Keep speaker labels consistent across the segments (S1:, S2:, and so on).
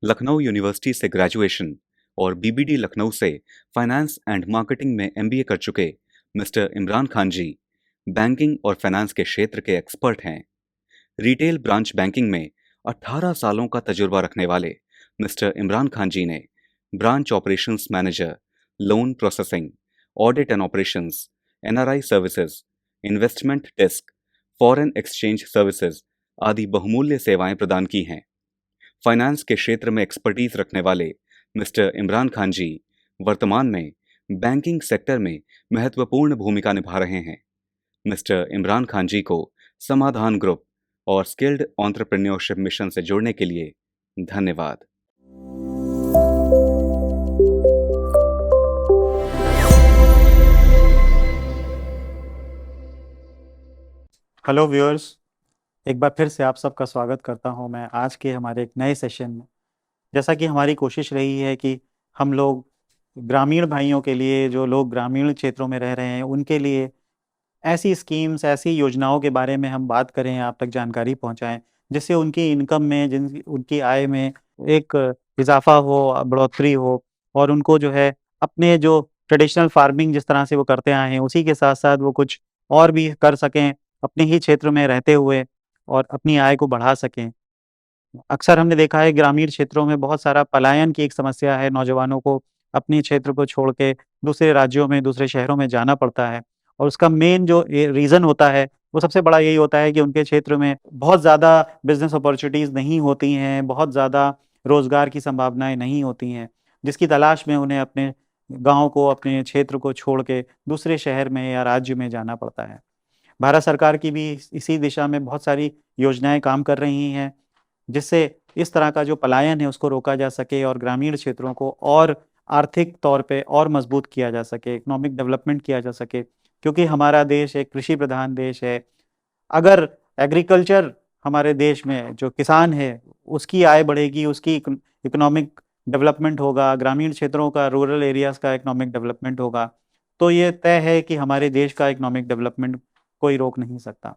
S1: Lucknow university से graduation और BBD Lucknow से फाइनेंस एंड मार्केटिंग में एमबीए कर चुके मिस्टर इमरान खान जी बैंकिंग और फाइनेंस के क्षेत्र के एक्सपर्ट हैं। रिटेल ब्रांच बैंकिंग में 18 सालों का तजुर्बा रखने वाले मिस्टर इमरान खान जी ने branch operations manager, loan processing, audit and operations, NRI services, investment desk, foreign exchange services आदि बहुमूल्य सेवाएं प्रदान की हैं। फाइनेंस के क्षेत्र में एक्सपर्टीज रखने वाले मिस्टर इमरान खान जी वर्तमान में बैंकिंग सेक्टर में महत्वपूर्ण भूमिका निभा रहे हैं। मिस्टर इमरान खान जी को समाधान ग्रुप और स्किल्ड एंटरप्रेन्योरशिप मिशन से जुड़ने के लिए धन्यवाद।
S2: हेलो व्यूअर्स, एक बार फिर से आप सबका स्वागत करता हूं मैं आज के हमारे एक नए सेशन में। जैसा कि हमारी कोशिश रही है कि हम लोग ग्रामीण भाइयों के लिए, जो लोग ग्रामीण क्षेत्रों में रह रहे हैं, उनके लिए ऐसी स्कीम्स, ऐसी योजनाओं के बारे में हम बात करें, आप तक जानकारी पहुंचाएं, जिससे उनकी इनकम में, उनकी आय में एक इजाफा हो, बढ़ोतरी हो, और उनको जो है अपने जो ट्रेडिशनल फार्मिंग जिस तरह से वो करते आए हैं उसी के साथ साथ वो कुछ और भी कर सकें अपने ही क्षेत्र में रहते हुए, और अपनी आय को बढ़ा सकें। अक्सर हमने देखा है ग्रामीण क्षेत्रों में बहुत सारा पलायन की एक समस्या है, नौजवानों को अपने क्षेत्र को छोड़ के दूसरे राज्यों में, दूसरे शहरों में जाना पड़ता है, और उसका मेन जो रीज़न होता है वो सबसे बड़ा यही होता है कि उनके क्षेत्र में बहुत ज़्यादा बिजनेस अपॉर्चुनिटीज़ नहीं होती हैं, बहुत ज़्यादा रोज़गार की संभावनाएं नहीं होती हैं, जिसकी तलाश में उन्हें अपने गांव को, अपने क्षेत्र को छोड़ के दूसरे शहर में या राज्य में जाना पड़ता है। भारत सरकार की भी इसी दिशा में बहुत सारी योजनाएं काम कर रही हैं, जिससे इस तरह का जो पलायन है उसको रोका जा सके और ग्रामीण क्षेत्रों को और आर्थिक तौर पे और मजबूत किया जा सके, इकोनॉमिक डेवलपमेंट किया जा सके। क्योंकि हमारा देश एक कृषि प्रधान देश है। अगर एग्रीकल्चर, हमारे देश में जो किसान है उसकी आय बढ़ेगी, उसकी इकोनॉमिक डेवलपमेंट होगा, ग्रामीण क्षेत्रों का, रूरल एरियाज़ का इकोनॉमिक डेवलपमेंट होगा, तो ये तय है कि हमारे देश का इकोनॉमिक डेवलपमेंट कोई रोक नहीं सकता।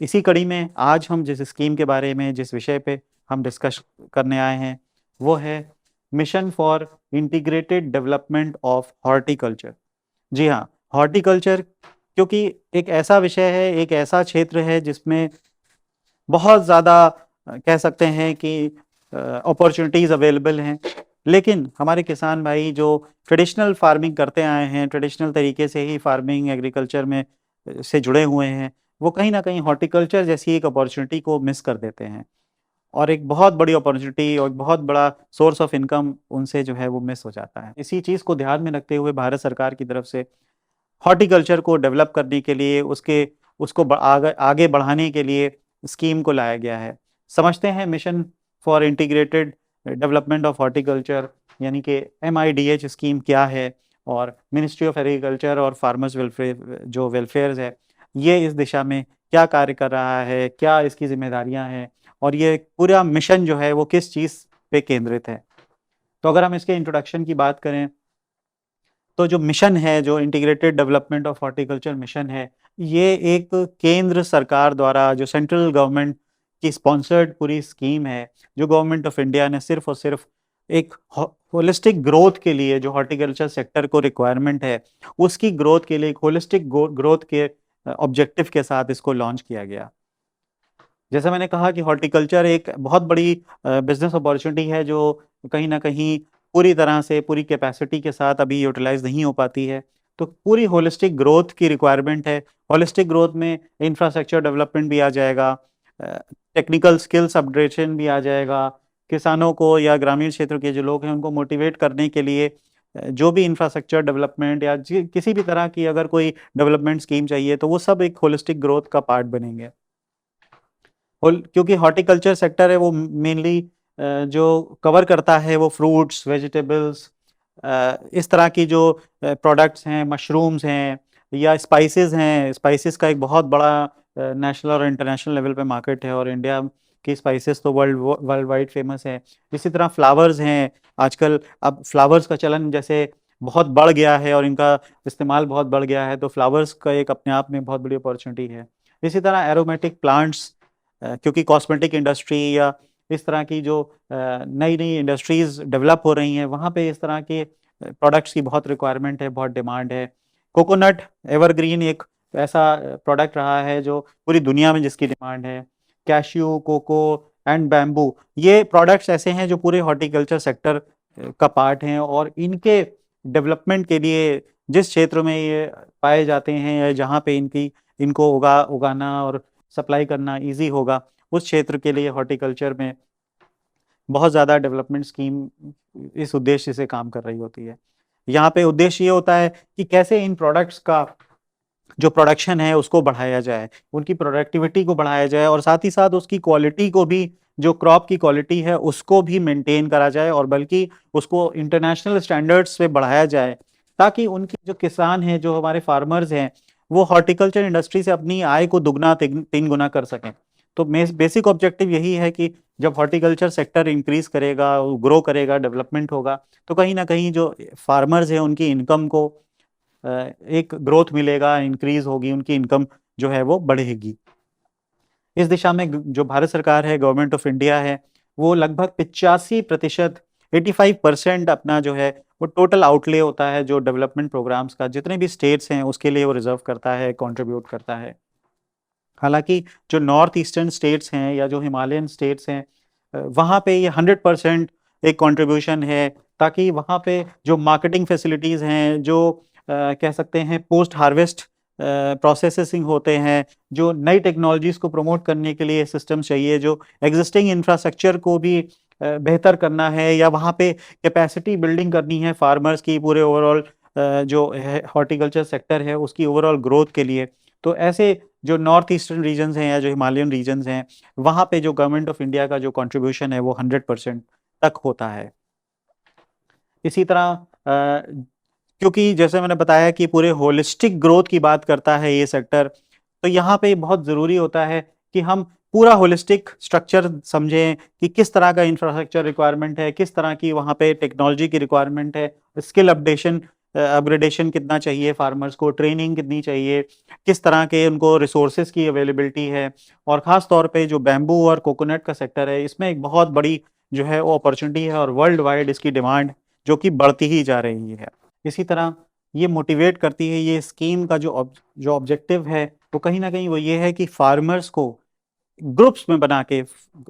S2: इसी कड़ी में आज हम जिस स्कीम के बारे में, जिस विषय पे हम डिस्कस करने आए हैं, वो है mission for integrated development of horticulture. जी हाँ, हॉर्टिकल्चर क्योंकि एक ऐसा विषय है, एक ऐसा क्षेत्र है जिसमें बहुत ज़्यादा कह सकते हैं कि अपॉर्चुनिटीज़ अवेलेबल हैं, लेकिन हमारे किसान भाई जो ट्रेडिशनल फार्मिंग करते आए हैं, ट्रेडिशनल तरीके से ही फार्मिंग, एग्रीकल्चर में से जुड़े हुए हैं, वो कहीं ना कहीं हॉर्टिकल्चर जैसी एक अपॉर्चुनिटी को मिस कर देते हैं, और एक बहुत बड़ी अपॉर्चुनिटी और एक बहुत बड़ा सोर्स ऑफ इनकम उनसे जो है वो मिस हो जाता है। इसी चीज़ को ध्यान में रखते हुए भारत सरकार की तरफ से हॉर्टिकल्चर को डेवलप करने के लिए, उसको आगे बढ़ाने के लिए स्कीम को लाया गया है। समझते हैं mission for integrated development of horticulture यानी कि MIDH स्कीम क्या है, और मिनिस्ट्री ऑफ एग्रीकल्चर और फार्मर्स वेलफेयर जो वेलफेयर है, ये इस दिशा में क्या कार्य कर रहा है, क्या इसकी जिम्मेदारियां हैं, और ये पूरा मिशन जो है वो किस चीज़ पे केंद्रित है। तो अगर हम इसके इंट्रोडक्शन की बात करें, तो जो मिशन है, जो integrated development of horticulture mission है, ये एक केंद्र सरकार द्वारा, जो सेंट्रल गवर्नमेंट की स्पॉन्सर्ड पूरी स्कीम है, जो गवर्नमेंट ऑफ इंडिया ने सिर्फ और सिर्फ एक होलिस्टिक ग्रोथ के लिए, जो हॉर्टिकल्चर सेक्टर को रिक्वायरमेंट है, उसकी ग्रोथ के लिए, एक होलिस्टिक ग्रोथ के ऑब्जेक्टिव के साथ इसको लॉन्च किया गया। जैसे मैंने कहा कि हॉर्टिकल्चर एक बहुत बड़ी बिजनेस अपॉर्चुनिटी है, जो कहीं ना कहीं पूरी तरह से, पूरी कैपेसिटी के साथ अभी यूटिलाइज नहीं हो पाती है। तो पूरी होलिस्टिक ग्रोथ की रिक्वायरमेंट है। होलिस्टिक ग्रोथ में इंफ्रास्ट्रक्चर डेवलपमेंट भी आ जाएगा, टेक्निकल स्किल्स अपग्रेडेशन भी आ जाएगा, किसानों को या ग्रामीण क्षेत्र के जो लोग हैं उनको मोटिवेट करने के लिए जो भी इंफ्रास्ट्रक्चर डेवलपमेंट या किसी भी तरह की अगर कोई डेवलपमेंट स्कीम चाहिए, तो वो सब एक होलिस्टिक ग्रोथ का पार्ट बनेंगे। क्योंकि हॉर्टिकल्चर सेक्टर है वो मेनली जो कवर करता है वो फ्रूट्स, वेजिटेबल्स, इस तरह की जो प्रोडक्ट्स हैं, मशरूम्स हैं या स्पाइसेस हैं। स्पाइसेस का एक बहुत बड़ा नेशनल और इंटरनेशनल लेवल पे मार्केट है, और इंडिया की स्पाइसेस तो वर्ल्ड वाइड फेमस है। इसी तरह फ्लावर्स हैं। आजकल अब फ्लावर्स का चलन जैसे बहुत बढ़ गया है और इनका इस्तेमाल बहुत बढ़ गया है, तो फ्लावर्स का एक अपने आप में बहुत बड़ी अपॉर्चुनिटी है। इसी तरह एरोमेटिक प्लांट्स, क्योंकि कॉस्मेटिक इंडस्ट्री या इस तरह की जो नई नई इंडस्ट्रीज डेवलप हो रही हैं, वहाँ पे इस तरह के प्रोडक्ट्स की बहुत रिक्वायरमेंट है, बहुत डिमांड है। कोकोनट एवरग्रीन एक ऐसा प्रोडक्ट रहा है जो पूरी दुनिया में जिसकी डिमांड है। कैश्यू, कोको एंड बैम्बू, ये प्रोडक्ट्स ऐसे हैं जो पूरे हॉर्टिकल्चर सेक्टर का पार्ट हैं, और इनके डेवलपमेंट के लिए जिस क्षेत्र में ये पाए जाते हैं या जहाँ पे इनको उगाना और सप्लाई करना इजी होगा, उस क्षेत्र के लिए हॉर्टिकल्चर में बहुत ज़्यादा डेवलपमेंट स्कीम इस उद्देश्य से काम कर रही होती है। यहाँ पे उद्देश्य ये होता है कि कैसे इन प्रोडक्ट्स का जो प्रोडक्शन है उसको बढ़ाया जाए, उनकी प्रोडक्टिविटी को बढ़ाया जाए, और साथ ही साथ उसकी क्वालिटी को भी, जो क्रॉप की क्वालिटी है उसको भी मेंटेन करा जाए, और बल्कि उसको इंटरनेशनल स्टैंडर्ड्स पे बढ़ाया जाए, ताकि उनके जो किसान हैं, जो हमारे फार्मर्स हैं, वो हॉर्टिकल्चर इंडस्ट्री से अपनी आय को दुगना तीन गुना कर सकें। तो बेसिक ऑब्जेक्टिव यही है कि जब हॉर्टिकल्चर सेक्टर इंक्रीज करेगा, ग्रो करेगा, डेवलपमेंट होगा, तो कहीं ना कहीं जो फार्मर्स हैं उनकी इनकम को एक ग्रोथ मिलेगा, इंक्रीज होगी, उनकी इनकम जो है वो बढ़ेगी। इस दिशा में जो भारत सरकार है, गवर्नमेंट ऑफ इंडिया है, वो लगभग 85%, 85% अपना जो है वो टोटल आउटले होता है जो डेवलपमेंट प्रोग्राम्स का, जितने भी स्टेट्स हैं उसके लिए वो रिजर्व करता है, कंट्रीब्यूट करता है। हालांकि जो नॉर्थ ईस्टर्न स्टेट्स हैं या जो हिमालयन स्टेट्स हैं, वहाँ पे ये 100% एक कंट्रीब्यूशन है, ताकि वहाँ पे जो मार्केटिंग फैसिलिटीज़ हैं, जो कह सकते हैं पोस्ट हार्वेस्ट प्रोसेसिंग होते हैं, जो नई टेक्नोलॉजीज़ को प्रमोट करने के लिए सिस्टम चाहिए, जो एग्जिस्टिंग इंफ्रास्ट्रक्चर को भी बेहतर करना है, या वहाँ पे कैपेसिटी बिल्डिंग करनी है फार्मर्स की, पूरे ओवरऑल जो है हॉर्टिकल्चर सेक्टर है उसकी ओवरऑल ग्रोथ के लिए। तो ऐसे जो नॉर्थ ईस्टर्न रीजन्स हैं या जो हिमालयन रीजन्स हैं, वहाँ पे जो गवर्नमेंट ऑफ इंडिया का जो कंट्रीब्यूशन है वो 100% तक होता है। इसी तरह क्योंकि जैसे मैंने बताया कि पूरे होलिस्टिक ग्रोथ की बात करता है ये सेक्टर, तो यहाँ पे बहुत ज़रूरी होता है कि हम पूरा होलिस्टिक स्ट्रक्चर समझें कि किस तरह का इंफ्रास्ट्रक्चर रिक्वायरमेंट है, किस तरह की वहाँ पे टेक्नोलॉजी की रिक्वायरमेंट है, स्किल अपग्रेडेशन कितना चाहिए फार्मर्स को, ट्रेनिंग कितनी चाहिए, किस तरह के उनको रिसोर्सेज की अवेलेबिलिटी है। और ख़ास तौर पे जो बैम्बू और कोकोनट का सेक्टर है, इसमें एक बहुत बड़ी जो है वो अपॉर्चुनिटी है, और वर्ल्ड वाइड इसकी डिमांड जो कि बढ़ती ही जा रही है। इसी तरह ये मोटिवेट करती है, ये स्कीम का जो ऑब्जेक्टिव है वो कहीं ना कहीं वो ये है कि फार्मर्स को ग्रुप्स में बना के,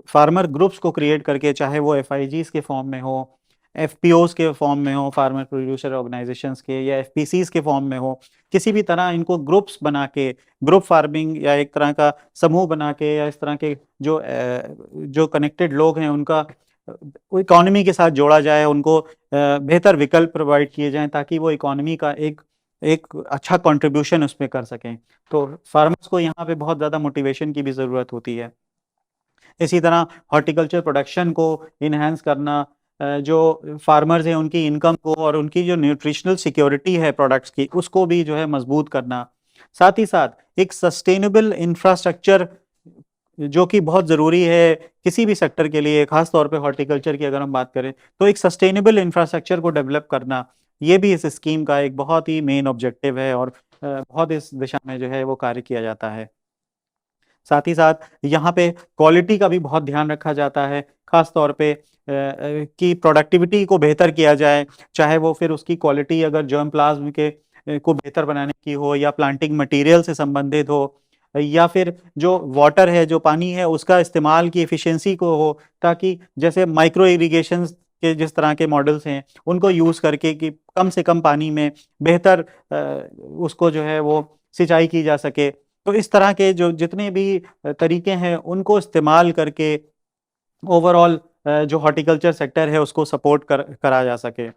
S2: फार्मर ग्रुप्स को क्रिएट करके, चाहे वो एफआईजीज के फॉर्म में हो, एफपीओज के फॉर्म में हो, फार्मर प्रोड्यूसर ऑर्गेनाइजेशंस के, या एफपीसीज के फॉर्म में हो, किसी भी तरह इनको ग्रुप्स बना के, ग्रुप फार्मिंग या एक तरह का समूह बना के, या इस तरह के जो कनेक्टेड लोग हैं उनका इकोनॉमी के साथ जोड़ा जाए, उनको बेहतर विकल्प प्रोवाइड किए जाएं, ताकि वो इकोनॉमी का एक एक अच्छा कंट्रीब्यूशन उसमें कर सकें। तो फार्मर्स को यहाँ पे बहुत ज़्यादा मोटिवेशन की भी ज़रूरत होती है। इसी तरह हॉर्टिकल्चर प्रोडक्शन को इन्हेंस करना, जो फार्मर्स हैं उनकी इनकम को और उनकी जो न्यूट्रिशनल सिक्योरिटी है प्रोडक्ट्स की, उसको भी जो है मजबूत करना। साथ ही साथ एक सस्टेनेबल इंफ्रास्ट्रक्चर जो कि बहुत ज़रूरी है किसी भी सेक्टर के लिए, खास तौर पे हॉर्टिकल्चर की अगर हम बात करें, तो एक सस्टेनेबल इंफ्रास्ट्रक्चर को डेवलप करना, ये भी इस स्कीम का एक बहुत ही मेन ऑब्जेक्टिव है, और बहुत इस दिशा में जो है वो कार्य किया जाता है। साथ ही साथ यहाँ पे क्वालिटी का भी बहुत ध्यान रखा जाता है, खास तौर पे कि प्रोडक्टिविटी को बेहतर किया जाए, चाहे वो फिर उसकी क्वालिटी अगर जर्म प्लाज्म के को बेहतर बनाने की हो, या प्लांटिंग मटेरियल से संबंधित हो, या फिर जो वाटर है, जो पानी है, उसका इस्तेमाल की एफिशिएंसी को हो, ताकि जैसे माइक्रो इरिगेशन के जिस तरह के मॉडल्स हैं उनको यूज़ करके कि कम से कम पानी में बेहतर उसको जो है वो सिंचाई की जा सके। तो इस तरह के जो जितने भी तरीके हैं उनको इस्तेमाल करके ओवरऑल जो हॉर्टिकल्चर सेक्टर है उसको सपोर्ट करा जा सके।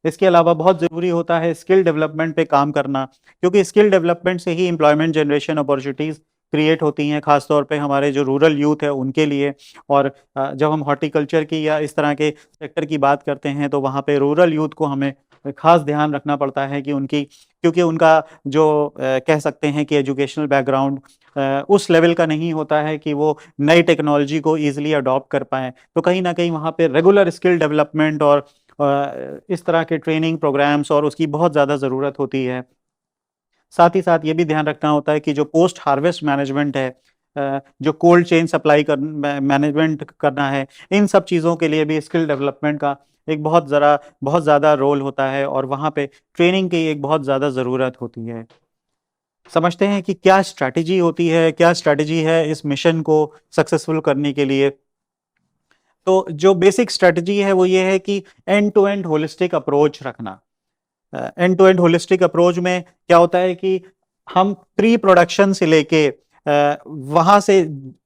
S2: इसके अलावा बहुत ज़रूरी होता है स्किल डेवलपमेंट पे काम करना, क्योंकि स्किल डेवलपमेंट से ही एम्प्लॉयमेंट जनरेशन अपॉर्चुनिटीज़ क्रिएट होती हैं, खासतौर पे हमारे जो रूरल यूथ है उनके लिए। और जब हम हॉर्टिकल्चर की या इस तरह के सेक्टर की बात करते हैं, तो वहाँ पे रूरल यूथ को हमें खास ध्यान रखना पड़ता है कि क्योंकि उनका जो कह सकते हैं कि एजुकेशनल बैकग्राउंड उस लेवल का नहीं होता है कि वो नई टेक्नोलॉजी को ईजिली अडॉप्ट कर पाएँ। तो कहीं ना कहीं वहाँ पे रेगुलर स्किल डेवलपमेंट और इस तरह के ट्रेनिंग प्रोग्राम्स और उसकी बहुत ज़्यादा ज़रूरत होती है। साथ ही साथ ये भी ध्यान रखना होता है कि जो पोस्ट हार्वेस्ट मैनेजमेंट है, जो कोल्ड चेन सप्लाई कर मैनेजमेंट करना है, इन सब चीज़ों के लिए भी स्किल डेवलपमेंट का एक बहुत ज़्यादा रोल होता है और वहाँ पे ट्रेनिंग की एक बहुत ज़्यादा ज़रूरत होती है। समझते हैं कि क्या स्ट्रैटेजी होती है, क्या स्ट्रैटेजी है इस मिशन को सक्सेसफुल करने के लिए। तो जो बेसिक स्ट्रैटेजी है वो ये है कि end to end holistic approach रखना। End to end holistic approach में क्या होता है कि हम प्री प्रोडक्शन से लेके वहां से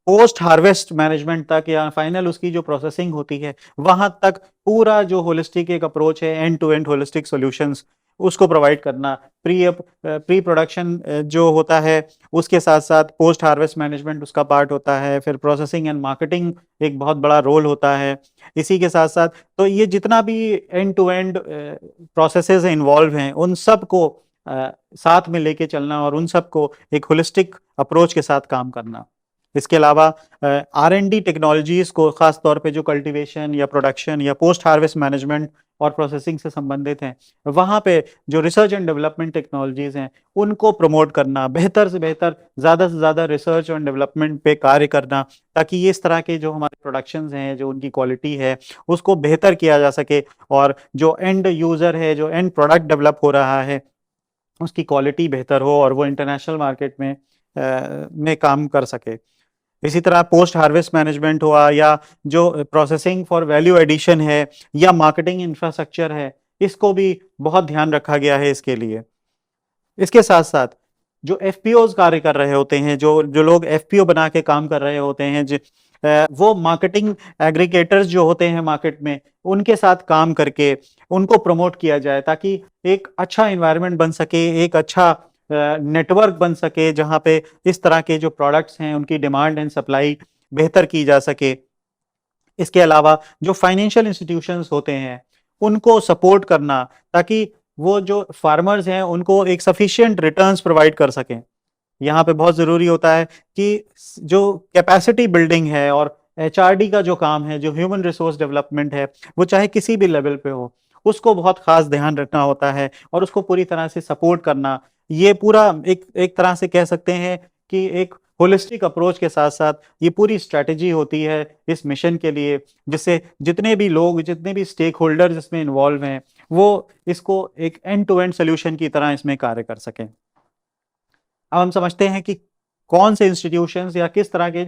S2: पोस्ट हार्वेस्ट मैनेजमेंट तक या फाइनल उसकी जो प्रोसेसिंग होती है वहां तक पूरा जो होलिस्टिक एक अप्रोच है, end to end holistic solutions उसको प्रोवाइड करना। प्री प्रोडक्शन जो होता है उसके साथ साथ पोस्ट हार्वेस्ट मैनेजमेंट उसका पार्ट होता है, फिर प्रोसेसिंग एंड मार्केटिंग एक बहुत बड़ा रोल होता है। इसी के साथ साथ तो ये जितना भी end to end processes involve हैं उन सब को साथ में लेके चलना और उन सब को एक होलिस्टिक अप्रोच के साथ काम करना। इसके अलावा R&D टेक्नोलॉजीज को खास तौर पे जो कल्टीवेशन या प्रोडक्शन या पोस्ट हार्वेस्ट मैनेजमेंट और प्रोसेसिंग से संबंधित हैं, वहाँ पे जो रिसर्च एंड डेवलपमेंट टेक्नोलॉजीज हैं उनको प्रमोट करना, बेहतर से बेहतर ज़्यादा से ज़्यादा रिसर्च एंड डेवलपमेंट पे कार्य करना, ताकि ये इस तरह के जो हमारे प्रोडक्शंस हैं, जो उनकी क्वालिटी है उसको बेहतर किया जा सके और जो एंड यूज़र है, जो एंड प्रोडक्ट डेवलप हो रहा है उसकी क्वालिटी बेहतर हो और वो इंटरनेशनल मार्केट में काम कर सके। इसी तरह पोस्ट हार्वेस्ट मैनेजमेंट हुआ या जो प्रोसेसिंग फॉर वैल्यू एडिशन है या मार्केटिंग इंफ्रास्ट्रक्चर है, इसको भी बहुत ध्यान रखा गया है इसके लिए। इसके साथ साथ जो एफपीओज कार्य कर रहे होते हैं, जो जो लोग एफपीओ बना के काम कर रहे होते हैं, वो मार्केटिंग एग्रीगेटर्स जो होते हैं मार्केट में, उनके साथ काम करके उनको प्रमोट किया जाए ताकि एक अच्छा इन्वायरमेंट बन सके, एक अच्छा नेटवर्क बन सके जहाँ पे इस तरह के जो प्रोडक्ट्स हैं उनकी डिमांड एंड सप्लाई बेहतर की जा सके। इसके अलावा जो फाइनेंशियल इंस्टीट्यूशंस होते हैं उनको सपोर्ट करना ताकि वो जो फार्मर्स हैं उनको एक सफिशिएंट रिटर्न्स प्रोवाइड कर सकें। यहाँ पे बहुत ज़रूरी होता है कि जो कैपेसिटी बिल्डिंग है और एचआरडी का जो काम है, जो ह्यूमन रिसोर्स डेवलपमेंट है, वो चाहे किसी भी लेवल पे हो, उसको बहुत खास ध्यान रखना होता है और उसको पूरी तरह से सपोर्ट करना। ये पूरा एक एक तरह से कह सकते हैं कि एक होलिस्टिक अप्रोच के साथ साथ ये पूरी स्ट्रैटेजी होती है इस मिशन के लिए, जिससे जितने भी लोग, जितने भी स्टेक होल्डर्स इसमें इन्वॉल्व हैं, वो इसको एक एंड टू एंड सोल्यूशन की तरह इसमें कार्य कर सकें। अब हम समझते हैं कि कौन से इंस्टीट्यूशंस या किस तरह के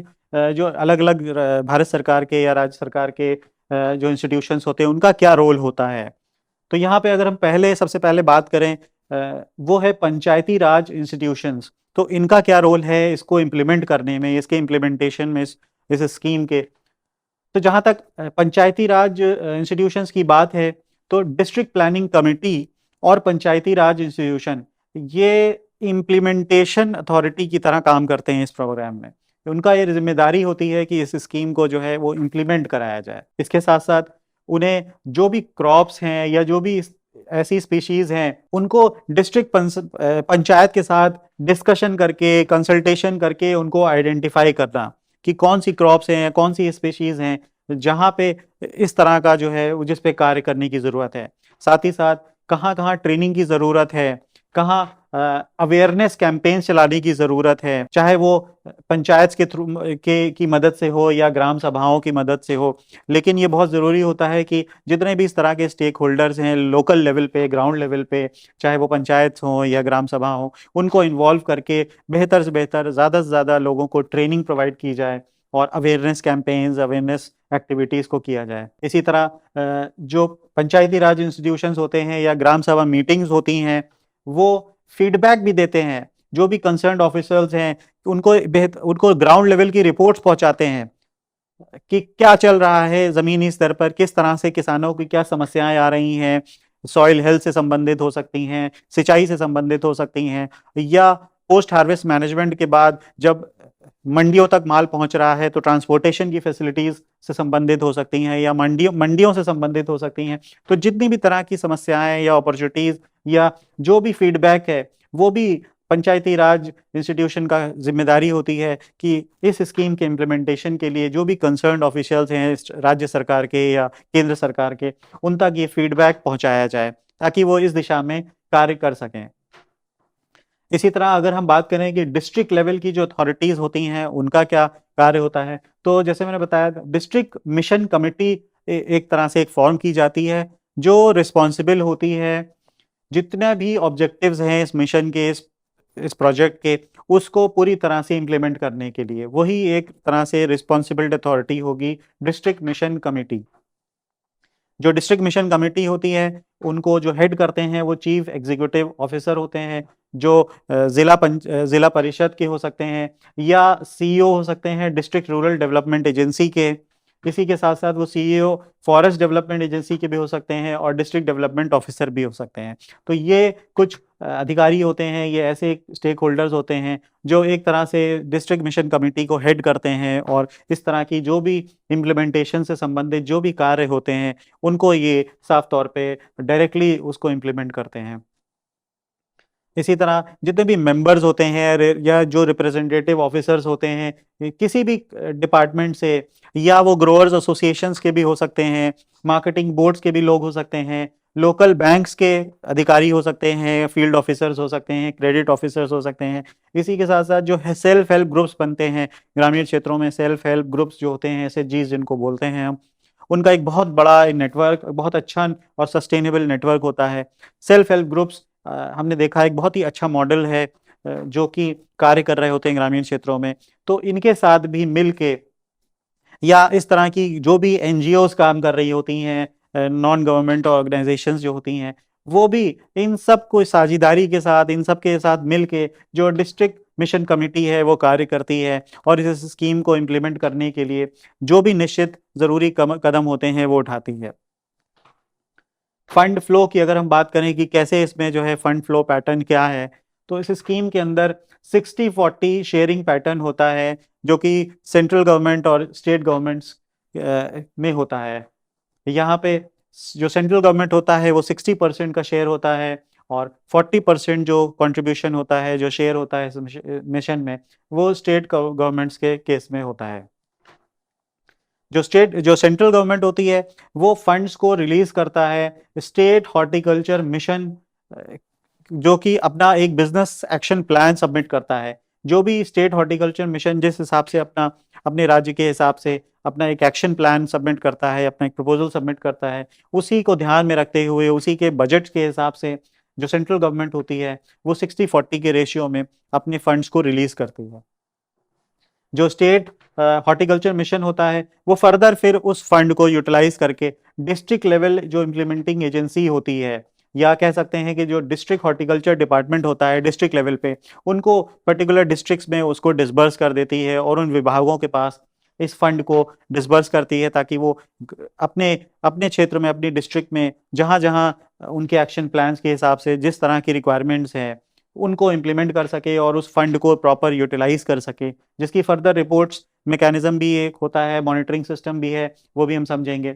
S2: जो अलग अलग भारत सरकार के या राज्य सरकार के जो इंस्टीट्यूशंस होते हैं उनका क्या रोल होता है। तो यहाँ पे अगर हम सबसे पहले बात करें, वो है पंचायती राज इंस्टीट्यूशंस। तो इनका क्या रोल है इसको इम्प्लीमेंट करने में, इसके इम्प्लीमेंटेशन में, इस स्कीम के। तो जहाँ तक पंचायती राज इंस्टीट्यूशंस की बात है, तो डिस्ट्रिक्ट प्लानिंग कमेटी और पंचायती राज इंस्टीट्यूशन ये इम्प्लीमेंटेशन अथॉरिटी की तरह काम करते हैं इस प्रोग्राम में। उनका ये जिम्मेदारी होती है कि इस स्कीम को जो है वो इम्प्लीमेंट कराया जाए। इसके साथ साथ उन्हें जो भी क्रॉप्स हैं या जो भी ऐसी स्पीशीज हैं उनको डिस्ट्रिक्ट पंचायत के साथ डिस्कशन करके, कंसल्टेशन करके उनको आइडेंटिफाई करना कि कौन सी क्रॉप्स हैं, कौन सी स्पीशीज हैं जहाँ पे इस तरह का जो है जिस पे कार्य करने की ज़रूरत है। साथ ही साथ कहाँ कहाँ ट्रेनिंग की ज़रूरत है, कहाँ अवेयरनेस कैंपेन चलाने की ज़रूरत है, चाहे वो पंचायत के थ्रू की मदद से हो या ग्राम सभाओं की मदद से हो। लेकिन ये बहुत ज़रूरी होता है कि जितने भी इस तरह के स्टेक होल्डर्स हैं लोकल लेवल पे, ग्राउंड लेवल पे, चाहे वो पंचायत हो या ग्राम सभा हो, उनको इन्वॉल्व करके बेहतर से बेहतर, ज़्यादा से ज़्यादा लोगों को ट्रेनिंग प्रोवाइड की जाए और अवेयरनेस कैंपेन्स, अवेयरनेस एक्टिविटीज़ को किया जाए। इसी तरह जो पंचायती राज इंस्टीट्यूशंस होते हैं या ग्राम सभा मीटिंग्स होती हैं, वो फीडबैक भी देते हैं। जो भी कंसर्न्ड ऑफिसर्स हैं उनको ग्राउंड लेवल की रिपोर्ट्स पहुंचाते हैं कि क्या चल रहा है ज़मीनी स्तर पर, किस तरह से किसानों की क्या समस्याएं आ रही हैं, सॉइल हेल्थ से संबंधित हो सकती हैं, सिंचाई से संबंधित हो सकती हैं, या पोस्ट हार्वेस्ट मैनेजमेंट के बाद जब मंडियों तक माल पहुंच रहा है तो ट्रांसपोर्टेशन की फैसिलिटीज से संबंधित हो सकती हैं या मंडियों से संबंधित हो सकती हैं। तो जितनी भी तरह की समस्याएं या अपॉर्चुनिटीज या जो भी फीडबैक है वो भी पंचायती राज इंस्टीट्यूशन का जिम्मेदारी होती है कि इस स्कीम के इम्प्लीमेंटेशन के लिए जो भी कंसर्न्ड ऑफिशियल्स हैं राज्य सरकार के या केंद्र सरकार के, उन तक ये फीडबैक पहुंचाया जाए ताकि वो इस दिशा में कार्य कर सकें। इसी तरह अगर हम बात करें कि डिस्ट्रिक्ट लेवल की जो अथॉरिटीज होती हैं उनका क्या कार्य होता है, तो जैसे मैंने बताया डिस्ट्रिक्ट मिशन कमेटी एक तरह से एक फॉर्म की जाती है जो रिस्पॉन्सिबल होती है जितने भी ऑब्जेक्टिव्स हैं इस मिशन के, इस प्रोजेक्ट के, उसको पूरी तरह से इम्प्लीमेंट करने के लिए वही एक तरह से रिस्पॉन्सिबल अथॉरिटी होगी डिस्ट्रिक्ट मिशन कमेटी। जो डिस्ट्रिक्ट मिशन कमेटी होती है उनको जो हेड करते हैं वो चीफ एग्जीक्यूटिव ऑफिसर होते हैं, जो जिला परिषद के हो सकते हैं या सीईओ हो सकते हैं डिस्ट्रिक्ट रूरल डेवलपमेंट एजेंसी के। इसी के साथ साथ वो सीईओ फॉरेस्ट डेवलपमेंट एजेंसी के भी हो सकते हैं और डिस्ट्रिक्ट डेवलपमेंट ऑफिसर भी हो सकते हैं। तो ये कुछ अधिकारी होते हैं, ये ऐसे स्टेक होल्डर्स होते हैं जो एक तरह से डिस्ट्रिक्ट मिशन कमेटी को हेड करते हैं और इस तरह की जो भी इम्प्लीमेंटेशन से संबंधित जो भी कार्य होते हैं उनको ये साफ तौर पे डायरेक्टली उसको इम्प्लीमेंट करते हैं। इसी तरह जितने भी मेंबर्स होते हैं या जो रिप्रेजेंटेटिव ऑफिसर्स होते हैं किसी भी डिपार्टमेंट से, या वो ग्रोअर्स एसोसिएशंस के भी हो सकते हैं, मार्केटिंग बोर्ड्स के भी लोग हो सकते हैं, लोकल बैंक्स के अधिकारी हो सकते हैं, फील्ड ऑफिसर्स हो सकते हैं, क्रेडिट ऑफिसर्स हो सकते हैं। इसी के साथ साथ जो है सेल्फ हेल्प ग्रुप्स बनते हैं ग्रामीण क्षेत्रों में, सेल्फ हेल्प ग्रुप्स जो होते हैं एसएचजीज जिनको बोलते हैं हम, उनका एक बहुत बड़ा नेटवर्क, बहुत अच्छा और सस्टेनेबल नेटवर्क होता है। सेल्फ हेल्प ग्रुप्स हमने देखा एक बहुत ही अच्छा मॉडल है जो कि कार्य कर रहे होते हैं ग्रामीण क्षेत्रों में। तो इनके साथ भी मिल के या इस तरह की जो भी एनजीओज काम कर रही होती हैं, नॉन गवर्नमेंट ऑर्गेनाइजेशंस जो होती हैं, वो भी इन सब को साझेदारी के साथ, इन सब के साथ मिल के जो डिस्ट्रिक्ट मिशन कमेटी है वो कार्य करती है और इस स्कीम को इम्प्लीमेंट करने के लिए जो भी निश्चित जरूरी कदम होते हैं वो उठाती है। फंड फ्लो की अगर हम बात करें कि कैसे इसमें जो है फंड फ्लो पैटर्न क्या है, तो इस स्कीम के अंदर 60-40 शेयरिंग पैटर्न होता है जो कि सेंट्रल गवर्नमेंट और स्टेट गवर्नमेंट्स में होता है। यहाँ पे जो सेंट्रल गवर्नमेंट होता है वो 60% का शेयर होता है और 40% जो कंट्रीब्यूशन होता है, जो शेयर होता है इस मिशन में, वो स्टेट गवर्नमेंट्स के केस में होता है। जो सेंट्रल गवर्नमेंट होती है वो फंड्स को रिलीज करता है स्टेट हॉर्टिकल्चर मिशन, जो कि अपना एक बिजनेस एक्शन प्लान सबमिट करता है। जो भी स्टेट हॉर्टिकल्चर मिशन जिस हिसाब से अपने राज्य के हिसाब से अपना एक एक्शन प्लान सबमिट करता है, अपना एक प्रपोजल सबमिट करता है, उसी को ध्यान में रखते हुए उसी के बजट के हिसाब से जो सेंट्रल गवर्नमेंट होती है वो 60-40 के रेशियो में अपने फंड्स को रिलीज करती है। जो स्टेट हॉर्टिकल्चर मिशन होता है वो फर्दर फिर उस फंड को यूटिलाइज करके डिस्ट्रिक्ट लेवल जो इम्प्लीमेंटिंग एजेंसी होती है, या कह सकते हैं कि जो डिस्ट्रिक्ट हॉर्टिकल्चर डिपार्टमेंट होता है डिस्ट्रिक्ट लेवल पे, उनको पर्टिकुलर डिस्ट्रिक्ट्स में उसको डिसबर्स कर देती है और उन विभागों के पास इस फंड को डिसबर्स करती है ताकि वो अपने अपने क्षेत्र में, अपनी डिस्ट्रिक्ट में जहाँ जहाँ उनके एक्शन प्लान्स के हिसाब से जिस तरह की रिक्वायरमेंट्स हैं उनको इम्प्लीमेंट कर सके और उस फंड को प्रॉपर यूटिलाइज कर सके, जिसकी फर्दर रिपोर्ट्स मैकेनिज्म भी एक होता है, मॉनिटरिंग सिस्टम भी है, वो भी हम समझेंगे।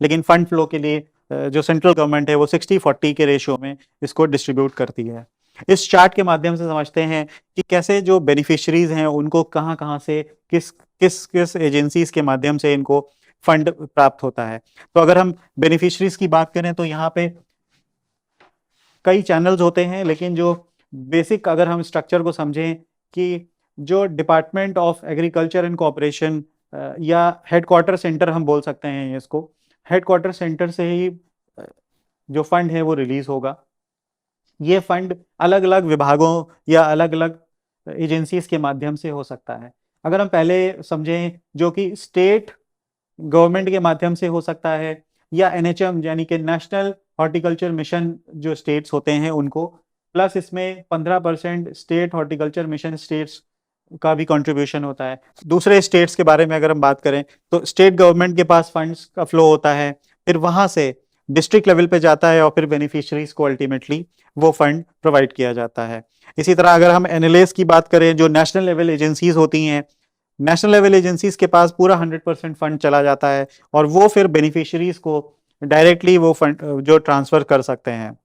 S2: लेकिन फंड फ्लो के लिए जो सेंट्रल गवर्नमेंट है वो 60-40 के रेशियो में इसको डिस्ट्रीब्यूट करती है। इस चार्ट के माध्यम से समझते हैं कि कैसे जो बेनिफिशरीज हैं उनको कहाँ कहाँ से किस किस किस एजेंसीज के माध्यम से इनको फंड प्राप्त होता है। तो अगर हम बेनिफिशरीज की बात करें तो यहाँ पे कई चैनल्स होते हैं, लेकिन जो बेसिक अगर हम स्ट्रक्चर को समझें कि जो department of agriculture and cooperation या हेडक्वार्टर सेंटर हम बोल सकते हैं इसको, हेडक्वार्टर सेंटर से ही जो फंड है वो रिलीज होगा। ये फंड अलग अलग विभागों या अलग अलग एजेंसीज के माध्यम से हो सकता है। अगर हम पहले समझें जो कि स्टेट गवर्नमेंट के माध्यम से हो सकता है, या एनएचएम यानी कि नेशनल हॉर्टिकल्चर मिशन जो स्टेट्स होते हैं उनको, प्लस इसमें 15% स्टेट हॉर्टिकल्चर मिशन स्टेट्स का भी कंट्रीब्यूशन होता है। दूसरे स्टेट्स के बारे में अगर हम बात करें तो स्टेट गवर्नमेंट के पास फंड्स का फ्लो होता है, फिर वहां से डिस्ट्रिक्ट लेवल पे जाता है और फिर बेनिफिशियरीज को अल्टीमेटली वो फंड प्रोवाइड किया जाता है। इसी तरह अगर हम एनएलएस की बात करें, जो नेशनल लेवल एजेंसीज होती हैं, नेशनल लेवल एजेंसीज के पास पूरा 100% फंड चला जाता है और वो फिर बेनिफिशियरीज को डायरेक्टली वो फंड जो ट्रांसफर कर सकते हैं।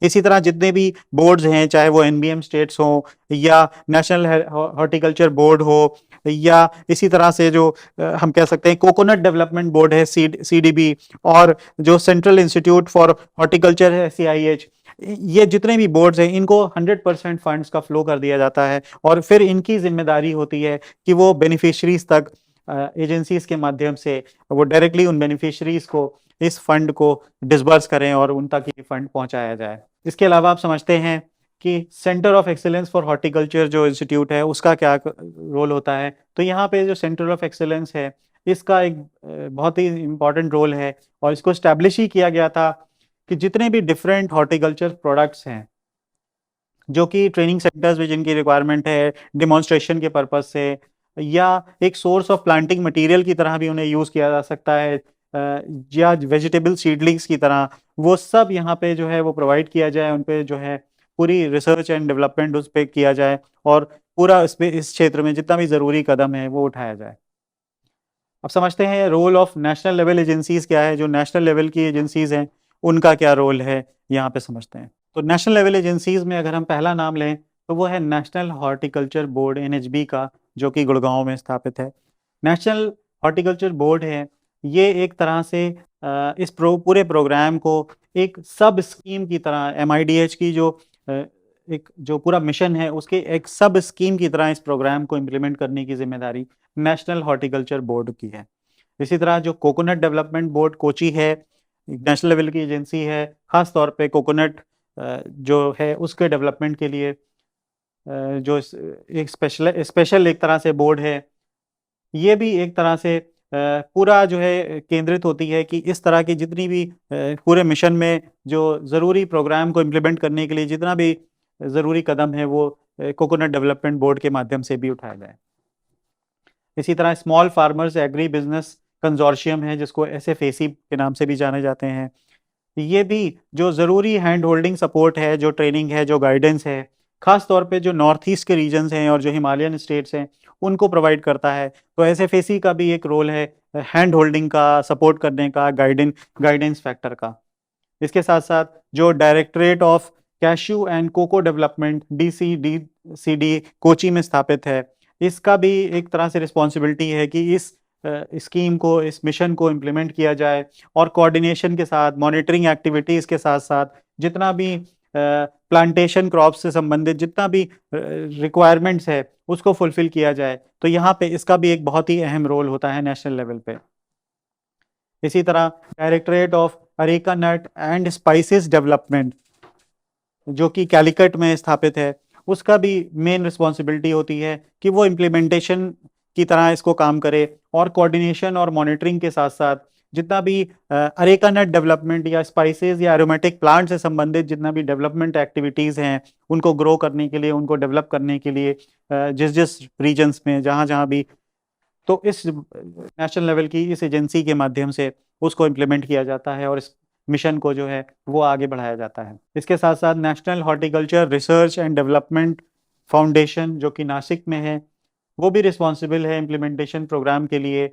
S2: इसी तरह जितने भी बोर्ड्स हैं, चाहे वो एनबीएम स्टेट्स हो या नेशनल हॉर्टिकल्चर बोर्ड हो, या इसी तरह से जो हम कह सकते हैं कोकोनट डेवलपमेंट बोर्ड है सीडीबी, और जो सेंट्रल इंस्टीट्यूट फॉर हॉर्टिकल्चर है सीआईएच, ये जितने भी बोर्ड्स हैं इनको 100% फंड्स का फ्लो कर दिया जाता है और फिर इनकी जिम्मेदारी होती है कि वो बेनिफिशरीज तक एजेंसीज के माध्यम से वो डायरेक्टली उन बेनिफिशरीज को इस फंड को डिसबर्स करें और उन तक ये फंड पहुंचाया जाए। इसके अलावा आप समझते हैं कि centre of excellence for horticulture जो इंस्टीट्यूट है उसका क्या रोल होता है। तो यहाँ पे जो सेंटर ऑफ एक्सीलेंस है इसका एक बहुत ही इम्पोर्टेंट रोल है और इसको स्टैब्लिश ही किया गया था कि जितने भी डिफरेंट हॉर्टिकल्चर प्रोडक्ट्स हैं जो कि ट्रेनिंग सेंटर्स में जिनकी रिक्वायरमेंट है डिमॉन्स्ट्रेशन के पर्पज से या एक सोर्स ऑफ प्लांटिंग मटेरियल की तरह भी उन्हें यूज़ किया जा सकता है या वेजिटेबल सीडलिंग्स की तरह, वो सब यहाँ पे जो है वो प्रोवाइड किया जाए, उन पे जो है पूरी रिसर्च एंड डेवलपमेंट उस पर किया जाए और पूरा इस क्षेत्र में जितना भी ज़रूरी कदम है वो उठाया जाए। अब समझते हैं role of national level agencies क्या है। जो नेशनल लेवल की एजेंसीज हैं उनका क्या रोल है यहाँ पे समझते हैं। तो नेशनल लेवल एजेंसीज में अगर हम पहला नाम लें तो वो है नेशनल हॉर्टिकल्चर बोर्ड NHB का, जो कि गुड़गांव में स्थापित है। नेशनल हॉर्टिकल्चर बोर्ड है, ये एक तरह से इस पूरे प्रोग्राम को एक सब स्कीम की तरह MIDH की जो एक जो पूरा मिशन है उसके एक सब स्कीम की तरह इस प्रोग्राम को इम्प्लीमेंट करने की जिम्मेदारी नेशनल हॉर्टिकल्चर बोर्ड की है। इसी तरह जो कोकोनट डेवलपमेंट बोर्ड कोची है, नेशनल लेवल की एजेंसी है, खास तौर पे कोकोनट जो है उसके डेवलपमेंट के लिए जो एक स्पेशल एक तरह से बोर्ड है। ये भी एक तरह से पूरा जो है केंद्रित होती है कि इस तरह की जितनी भी पूरे मिशन में जो ज़रूरी प्रोग्राम को इम्प्लीमेंट करने के लिए जितना भी ज़रूरी कदम है वो कोकोनट डेवलपमेंट बोर्ड के माध्यम से भी उठाया जाए। इसी तरह स्मॉल फार्मर्स एग्री बिजनेस कंजोर्शियम है, जिसको SFAC के नाम से भी जाने जाते हैं। ये भी जो ज़रूरी हैंड होल्डिंग सपोर्ट है, जो ट्रेनिंग है, जो गाइडेंस है, खास तौर पे जो नॉर्थ ईस्ट के रीजन्स हैं और जो हिमालयन स्टेट्स हैं उनको प्रोवाइड करता है। तो SFAC का भी एक रोल है हैंड होल्डिंग का, सपोर्ट करने का, गाइडेंस फैक्टर का। इसके साथ साथ जो directorate of cashew and cocoa development DCD Kochi में स्थापित है, इसका भी एक तरह से रिस्पॉन्सिबिलिटी है कि इस स्कीम को, इस मिशन को इम्प्लीमेंट किया जाए और कोऑर्डिनेशन के साथ मॉनिटरिंग एक्टिविटीज़ के साथ साथ जितना भी प्लांटेशन क्रॉप्स से संबंधित जितना भी रिक्वायरमेंट्स है उसको फुलफिल किया जाए। तो यहाँ पे इसका भी एक बहुत ही अहम रोल होता है नेशनल लेवल पे। इसी तरह directorate of areca nut and spices development जो कि कैलिकट में स्थापित है, उसका भी मेन रिस्पॉन्सिबिलिटी होती है कि वो इम्प्लीमेंटेशन की तरह इसको काम करे और कोऑर्डिनेशन और मॉनिटरिंग के साथ साथ जितना भी अरेका नट डेवलपमेंट या स्पाइसेस या एरोमेटिक प्लांट से संबंधित जितना भी डेवलपमेंट एक्टिविटीज़ हैं उनको ग्रो करने के लिए, उनको डेवलप करने के लिए जिस जिस रीजन्स में जहाँ जहाँ भी, तो इस नेशनल लेवल की इस एजेंसी के माध्यम से उसको इम्प्लीमेंट किया जाता है और इस मिशन को जो है वो आगे बढ़ाया जाता है। इसके साथ साथ national horticulture research and development foundation जो कि नासिक में है, वो भी रिस्पॉन्सिबल है इम्प्लीमेंटेशन प्रोग्राम के लिए,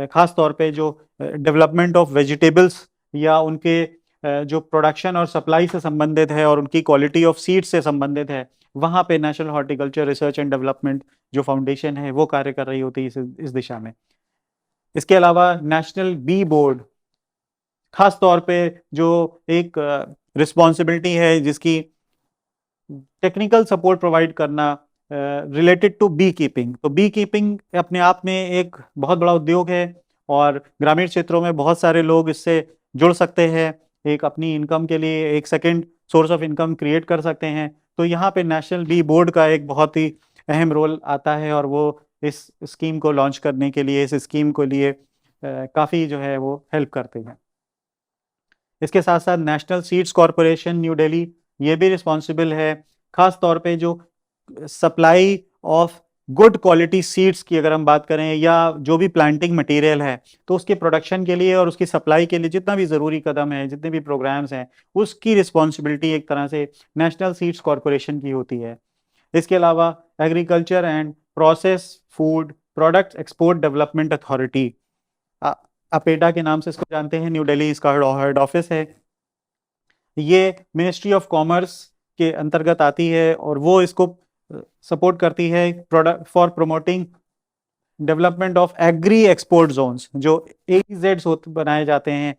S2: खास तौर पे जो डेवलपमेंट ऑफ वेजिटेबल्स या उनके जो प्रोडक्शन और सप्लाई से संबंधित है और उनकी क्वालिटी ऑफ सीड्स से संबंधित है, वहाँ पे national horticulture research and development जो फाउंडेशन है वो कार्य कर रही होती है इस दिशा में। इसके अलावा नेशनल बी बोर्ड खास तौर पे जो एक रिस्पॉन्सिबिलिटी है जिसकी टेक्निकल सपोर्ट प्रोवाइड करना रिलेटेड टू बी कीपिंग। तो बी कीपिंग अपने आप में एक बहुत बड़ा उद्योग है और ग्रामीण क्षेत्रों में बहुत सारे लोग इससे जुड़ सकते हैं, एक अपनी इनकम के लिए एक second source of income create कर सकते हैं। तो यहाँ पे नेशनल बी बोर्ड का एक बहुत ही अहम रोल आता है और वो इस स्कीम को लॉन्च करने के लिए, इस स्कीम के लिए काफ़ी जो है वो हेल्प करते हैं। इसके साथ साथ national seeds corporation new Delhi, ये भी रिस्पॉन्सिबल है खास तौर पे जो supply of good quality seeds की अगर हम बात करें या जो भी प्लांटिंग मटेरियल है तो उसके प्रोडक्शन के लिए और उसकी सप्लाई के लिए जितना भी ज़रूरी कदम है, जितने भी प्रोग्राम्स हैं, उसकी रिस्पॉन्सिबिलिटी एक तरह से नेशनल सीड्स कॉरपोरेशन की होती है। इसके अलावा agriculture and process food product export development authority, APEDA के नाम से इसको जानते हैं, न्यू दिल्ली इसका हेड ऑफिस है। ये मिनिस्ट्री ऑफ कॉमर्स के अंतर्गत आती है और वो इसको सपोर्ट करती है product for promoting development of agri export zones. जो AEZs बनाए जाते हैं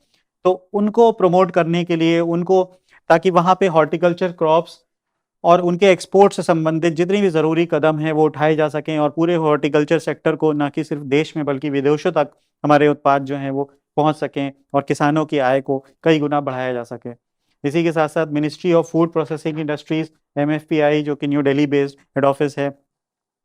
S2: तो उनको प्रमोट करने के लिए, उनको ताकि वहाँ पे हॉर्टिकल्चर क्रॉप्स और उनके एक्सपोर्ट से संबंधित जितनी भी ज़रूरी कदम हैं वो उठाए जा सकें, और पूरे हॉर्टिकल्चर सेक्टर को न कि सिर्फ देश में बल्कि विदेशों तक हमारे उत्पाद जो हैं वो पहुंच सकें और किसानों की आय को कई गुना बढ़ाया जा सके। इसी के साथ साथ ministry of food processing industries, MFPI, जो कि new Delhi based head office है,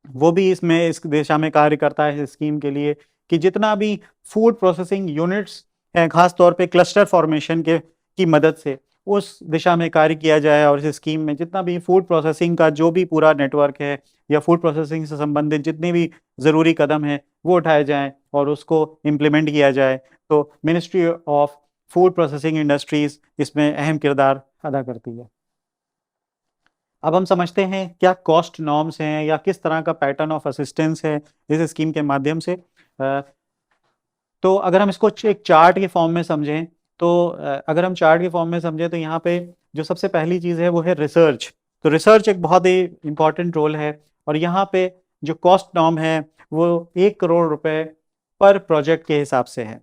S2: वो भी इसमें इस दिशा में कार्य करता है इस स्कीम के लिए कि जितना भी फूड प्रोसेसिंग यूनिट्स हैं, खास तौर पे क्लस्टर फॉर्मेशन के की मदद से उस दिशा में कार्य किया जाए, और इस स्कीम में जितना भी फूड प्रोसेसिंग का जो भी पूरा नेटवर्क है या फूड प्रोसेसिंग से संबंधित जितने भी ज़रूरी कदम हैं वो उठाए जाएं और उसको इम्प्लीमेंट किया जाए। तो ministry of food processing industries इसमें अहम किरदार अदा करती है। अब हम समझते हैं क्या कॉस्ट नॉर्म्स हैं या किस तरह का पैटर्न ऑफ असिस्टेंस है इस स्कीम के माध्यम से। तो अगर हम इसको एक चार्ट के फॉर्म में समझें तो अगर हम चार्ट के फॉर्म में समझें तो यहाँ पे जो सबसे पहली चीज़ है वो है रिसर्च। तो रिसर्च एक बहुत ही इंपॉर्टेंट रोल है, और यहाँ पे जो कॉस्ट नॉर्म है वो 1 करोड़ रुपए पर प्रोजेक्ट के हिसाब से है,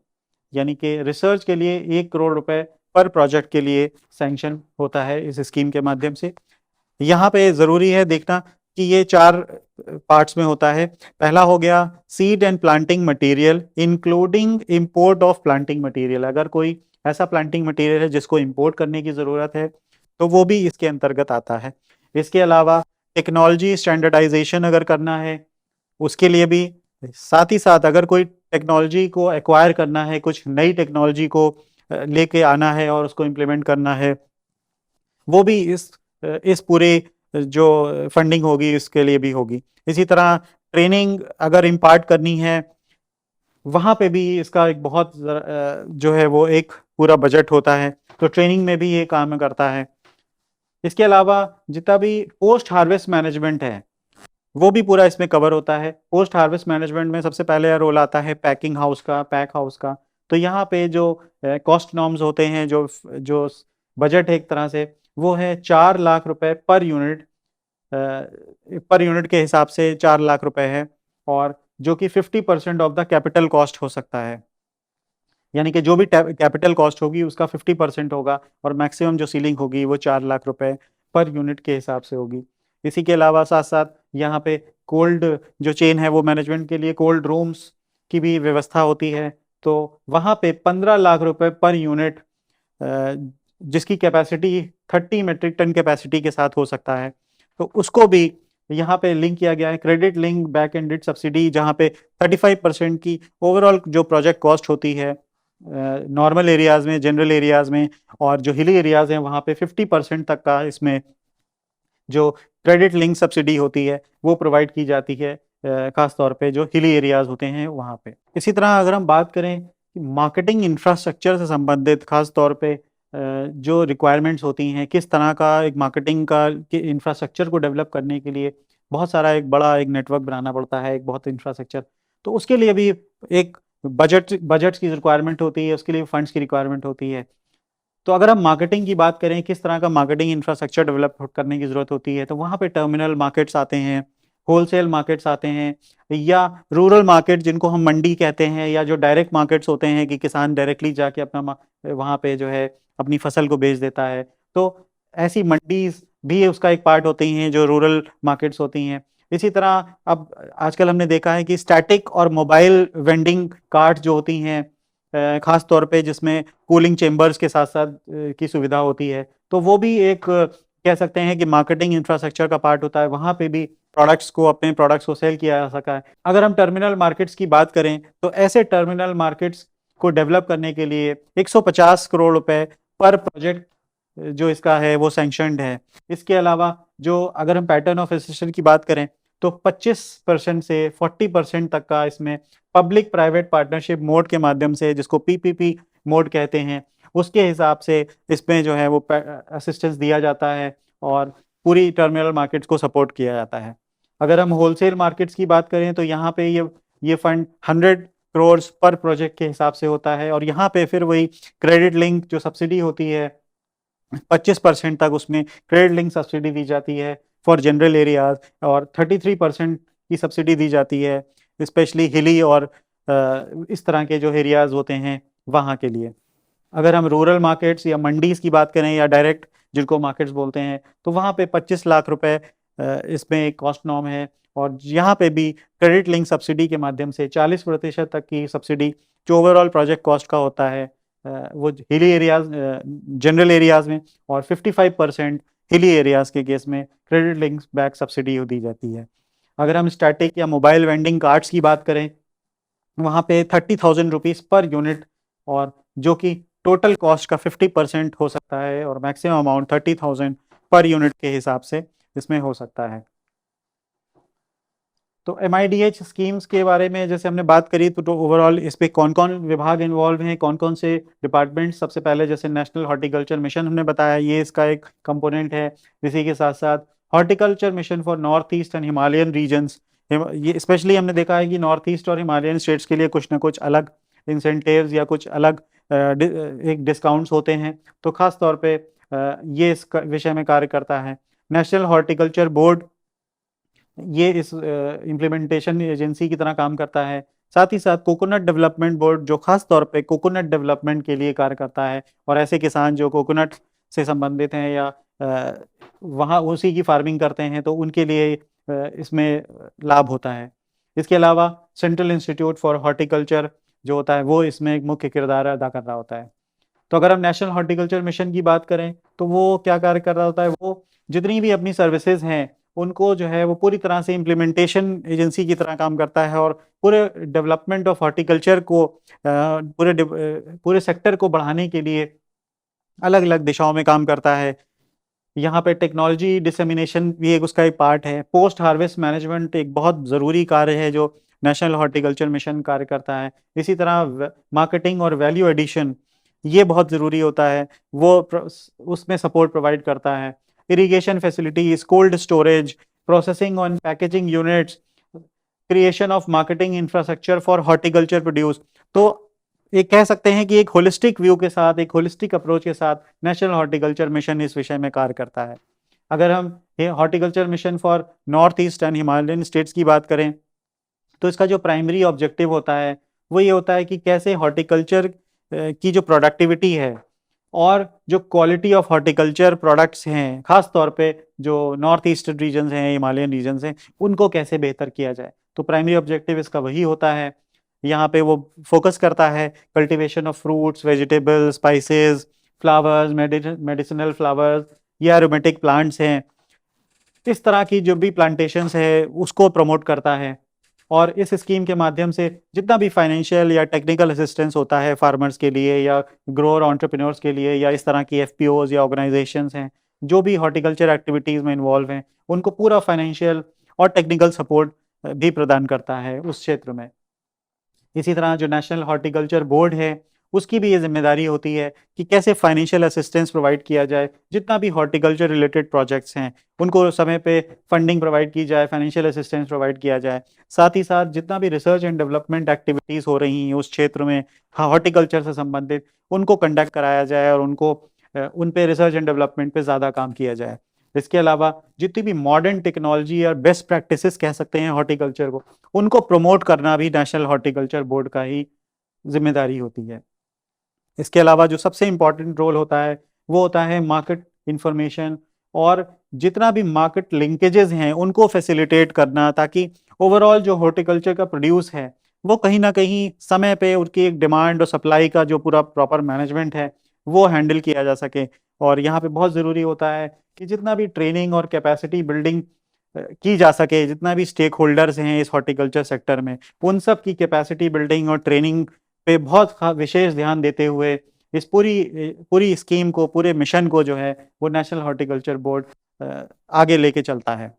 S2: यानी कि रिसर्च के लिए 1 करोड़ रुपए पर प्रोजेक्ट के लिए सैंक्शन होता है इस स्कीम के माध्यम से। यहाँ पे ज़रूरी है देखना कि ये 4 पार्ट्स में होता है। पहला हो गया seed and planting material including import of planting material. अगर कोई ऐसा प्लांटिंग मटेरियल है जिसको इंपोर्ट करने की ज़रूरत है तो वो भी इसके अंतर्गत आता है। इसके अलावा टेक्नोलॉजी स्टैंडर्डाइजेशन अगर करना है उसके लिए भी, साथ ही साथ अगर कोई टेक्नोलॉजी को एक्वायर करना है, कुछ नई टेक्नोलॉजी को लेके आना है और उसको इम्प्लीमेंट करना है, वो भी इस पूरे जो फंडिंग होगी उसके लिए भी होगी। इसी तरह ट्रेनिंग अगर इम्पार्ट करनी है वहाँ पे भी इसका एक बहुत जो है वो एक पूरा बजट होता है, तो ट्रेनिंग में भी ये काम करता है। इसके अलावा जितना भी पोस्ट हार्वेस्ट मैनेजमेंट है वो भी पूरा इसमें कवर होता है। पोस्ट हार्वेस्ट मैनेजमेंट में सबसे पहले रोल आता है पैकिंग हाउस का, पैक हाउस का। तो यहाँ पे जो कॉस्ट नॉर्म्स होते हैं, जो जो बजट है एक तरह से, वो है 4 लाख रुपए पर यूनिट के हिसाब से 4 लाख रुपए है, और जो कि 50% ऑफ द कैपिटल कॉस्ट हो सकता है, यानी कि जो भी कैपिटल कॉस्ट होगी उसका 50% होगा, और मैक्सिमम जो सीलिंग होगी वो 4 लाख रुपए पर यूनिट के हिसाब से होगी। इसी के अलावा साथ साथ यहाँ पे कोल्ड जो चेन है वो मैनेजमेंट के लिए कोल्ड रूम्स की भी व्यवस्था होती है। तो वहाँ पे 15 लाख रुपए पर यूनिट, जिसकी कैपेसिटी 30 मेट्रिक टन कैपेसिटी के साथ हो सकता है, तो उसको भी यहाँ पे लिंक किया गया है credit link back ended subsidy, जहाँ पे 35% की ओवरऑल जो प्रोजेक्ट कॉस्ट होती है नॉर्मल एरियाज में, जनरल एरियाज में, और जो हिली एरियाज हैं वहाँ पे 50% तक का इसमें जो क्रेडिट लिंक सब्सिडी होती है वो प्रोवाइड की जाती है, खास तौर पे जो हिली एरियाज होते हैं वहाँ पे। इसी तरह अगर हम बात करें कि मार्केटिंग इंफ्रास्ट्रक्चर से संबंधित खास तौर पे जो रिक्वायरमेंट्स होती हैं, किस तरह का एक मार्केटिंग का के इंफ्रास्ट्रक्चर को डेवलप करने के लिए बहुत सारा एक बड़ा एक नेटवर्क बनाना पड़ता है, एक बहुत इंफ्रास्ट्रक्चर। तो उसके लिए भी एक बजट की रिक्वायरमेंट होती है, उसके लिए फंड्स की रिक्वायरमेंट होती है। तो अगर हम मार्केटिंग की बात करें, किस तरह का मार्केटिंग इंफ्रास्ट्रक्चर डेवलप करने की ज़रूरत होती है, तो वहाँ पे टर्मिनल मार्केट्स आते हैं, होलसेल मार्केट्स आते हैं, या रूरल मार्केट जिनको हम मंडी कहते हैं, या जो डायरेक्ट मार्केट्स होते हैं कि किसान डायरेक्टली जाके अपना वहाँ पे जो है अपनी फसल को बेच देता है। तो ऐसी मंडीज भी उसका एक पार्ट होती हैं जो रूरल मार्केट्स होती हैं। इसी तरह अब आजकल हमने देखा है कि स्टैटिक और मोबाइल वेंडिंग कार्ट जो होती हैं, खास तौर पे जिसमें कूलिंग चेंबर्स के साथ साथ की सुविधा होती है, तो वो भी एक कह सकते हैं कि मार्केटिंग इंफ्रास्ट्रक्चर का पार्ट होता है। वहाँ पे भी अपने प्रोडक्ट्स को सेल किया जा सका है। अगर हम टर्मिनल मार्केट्स की बात करें तो ऐसे टर्मिनल मार्केट्स को डेवलप करने के लिए 150 करोड़ रुपए पर प्रोजेक्ट जो इसका है वो सैंक्शनड है। इसके अलावा जो अगर हम पैटर्न ऑफ एसोसिएशन की बात करें तो 25% से 40% तक का इसमें पब्लिक प्राइवेट पार्टनरशिप मोड के माध्यम से, जिसको PPP मोड कहते हैं, उसके हिसाब से इसमें जो है वो असिस्टेंस दिया जाता है और पूरी टर्मिनल मार्केट्स को सपोर्ट किया जाता है। अगर हम होलसेल मार्केट्स की बात करें तो यहाँ पे ये फंड 100 करोड़ पर प्रोजेक्ट के हिसाब से होता है, और यहाँ पे फिर वही क्रेडिट लिंक जो सब्सिडी होती है 25% तक उसमें क्रेडिट लिंक सब्सिडी दी जाती है फॉर जनरल एरियाज, और 33% की सब्सिडी दी जाती है स्पेशली हिली और इस तरह के जो एरियाज होते हैं वहाँ के लिए। अगर हम रूरल मार्केट्स या मंडीज़ की बात करें या डायरेक्ट जिनको मार्केट्स बोलते हैं, तो वहाँ पे 25 लाख रुपए इसमें एक कॉस्ट नॉर्म है। और यहाँ पे भी क्रेडिट लिंक सब्सिडी के माध्यम से 40% तक की सब्सिडी जो ओवरऑल प्रोजेक्ट कॉस्ट का होता है वो हिली एरियाज, जनरल एरियाज में, और 55% हिली एरियाज के केस में क्रेडिट लिंक बैक सब्सिडी दी जाती है। अगर हम स्टैटिक या मोबाइल वेंडिंग कार्ड्स की बात करें, वहाँ पे 30,000 रुपीज़ पर यूनिट, और जो कि टोटल कॉस्ट का 50% हो सकता है, और मैक्सिमम अमाउंट 30,000 पर यूनिट के हिसाब से इसमें हो सकता है। तो MIDH स्कीम्स के बारे में जैसे हमने बात करी, तो ओवरऑल इस पे कौन कौन विभाग इन्वॉल्व हैं, कौन कौन से डिपार्टमेंट, सबसे पहले जैसे नेशनल हॉर्टिकल्चर मिशन हमने बताया, ये इसका एक कंपोनेंट है। इसी के साथ साथ horticulture mission for north east and Himalayan regions, ये स्पेशली हमने देखा है कि नॉर्थ ईस्ट और हिमालयन स्टेट्स के लिए कुछ ना कुछ अलग इंसेंटिव्स या कुछ अलग एक डिस्काउंट्स होते हैं, तो खास तौर पे ये इस विषय में कार्य करता है। नेशनल हॉर्टिकल्चर बोर्ड ये इस इम्प्लीमेंटेशन एजेंसी की तरह काम करता है। साथ ही साथ कोकोनट डेवलपमेंट बोर्ड जो खास तौर पे कोकोनट डेवलपमेंट के लिए कार्य करता है, और ऐसे किसान जो कोकोनट से संबंधित हैं या वहाँ उसी की फार्मिंग करते हैं, तो उनके लिए इसमें लाभ होता है। इसके अलावा सेंट्रल इंस्टीट्यूट फॉर हॉर्टिकल्चर जो होता है वो इसमें एक मुख्य किरदार अदा कर रहा होता है। तो अगर हम नेशनल हॉर्टिकल्चर मिशन की बात करें, तो वो क्या कार्य कर रहा होता है, वो जितनी भी अपनी सर्विसेज हैं उनको जो है वो पूरी तरह से इम्प्लीमेंटेशन एजेंसी की तरह काम करता है, और पूरे डेवलपमेंट ऑफ हॉर्टिकल्चर को पूरे सेक्टर को बढ़ाने के लिए अलग अलग दिशाओं में काम करता है। यहाँ पे टेक्नोलॉजी डिसेमिनेशन भी एक उसका एक पार्ट है। पोस्ट हार्वेस्ट मैनेजमेंट एक बहुत ज़रूरी कार्य है जो नेशनल हॉर्टिकल्चर मिशन कार्य करता है। इसी तरह मार्केटिंग और वैल्यू एडिशन ये बहुत ज़रूरी होता है, वो उसमें सपोर्ट प्रोवाइड करता है। Irrigation facilities, cold storage, processing और packaging units, creation of marketing infrastructure for horticulture produce. तो एक कह सकते हैं कि एक होलिस्टिक व्यू के साथ, एक होलिस्टिक अप्रोच के साथ नेशनल हॉर्टिकल्चर मिशन इस विषय में कार्य करता है। अगर हम horticulture mission for north east and Himalayan states की बात करें, तो इसका जो प्राइमरी ऑब्जेक्टिव होता है वो ये होता है कि कैसे हॉर्टिकल्चर की जो प्रोडक्टिविटी है और जो क्वालिटी ऑफ हॉर्टिकल्चर प्रोडक्ट्स हैं, खास तौर पे जो नॉर्थ ईस्टर्न रीजन्स हैं, हिमालयन रीजन्स हैं, उनको कैसे बेहतर किया जाए। तो प्राइमरी ऑब्जेक्टिव इसका वही होता है। यहाँ पे वो फोकस करता है cultivation of fruits, vegetables, spices, flowers, medicinal flowers या एरोमेटिक प्लांट्स हैं, इस तरह की जो भी प्लांटेशंस है उसको प्रमोट करता है। और इस स्कीम के माध्यम से जितना भी फाइनेंशियल या टेक्निकल असिस्टेंस होता है फार्मर्स के लिए या ग्रोअर एंटरप्रेन्योर्स के लिए, या इस तरह की FPOs या ऑर्गेनाइजेशंस हैं जो भी हॉर्टिकल्चर एक्टिविटीज़ में इन्वॉल्व हैं, उनको पूरा फाइनेंशियल और टेक्निकल सपोर्ट भी प्रदान करता है उस क्षेत्र में। इसी तरह जो नेशनल हॉर्टिकल्चर बोर्ड है उसकी भी ये जिम्मेदारी होती है कि कैसे फाइनेंशियल असिस्टेंस प्रोवाइड किया जाए, जितना भी हॉर्टिकल्चर रिलेटेड प्रोजेक्ट्स हैं उनको समय पे फंडिंग प्रोवाइड की जाए, फाइनेंशियल असिस्टेंस प्रोवाइड किया जाए। साथ ही साथ जितना भी रिसर्च एंड डेवलपमेंट एक्टिविटीज़ हो रही हैं उस क्षेत्र में हॉर्टिकल्चर से संबंधित, उनको कंडक्ट कराया जाए और उनको उन पे रिसर्च एंड डेवलपमेंट पे ज़्यादा काम किया जाए। इसके अलावा जितनी भी मॉडर्न टेक्नोलॉजी और बेस्ट प्रैक्टिसेस कह सकते हैं हॉर्टिकल्चर को, उनको प्रमोट करना भी नेशनल हॉर्टिकल्चर बोर्ड का ही जिम्मेदारी होती है। इसके अलावा जो सबसे इम्पॉर्टेंट रोल होता है वो होता है मार्केट इंफॉर्मेशन, और जितना भी मार्केट लिंकेजेस हैं उनको फैसिलिटेट करना, ताकि ओवरऑल जो हॉर्टिकल्चर का प्रोड्यूस है वो कहीं ना कहीं समय पे उसकी एक डिमांड और सप्लाई का जो पूरा प्रॉपर मैनेजमेंट है वो हैंडल किया जा सके। और यहाँ पे बहुत ज़रूरी होता है कि जितना भी ट्रेनिंग और कैपेसिटी बिल्डिंग की जा सके, जितना भी स्टेक होल्डर्स हैं इस हॉर्टिकल्चर सेक्टर में, उन सब की कैपेसिटी बिल्डिंग और ट्रेनिंग पे बहुत विशेष ध्यान देते हुए इस पूरी स्कीम को, पूरे मिशन को जो है वो नेशनल हॉर्टिकल्चर बोर्ड आगे लेके चलता है।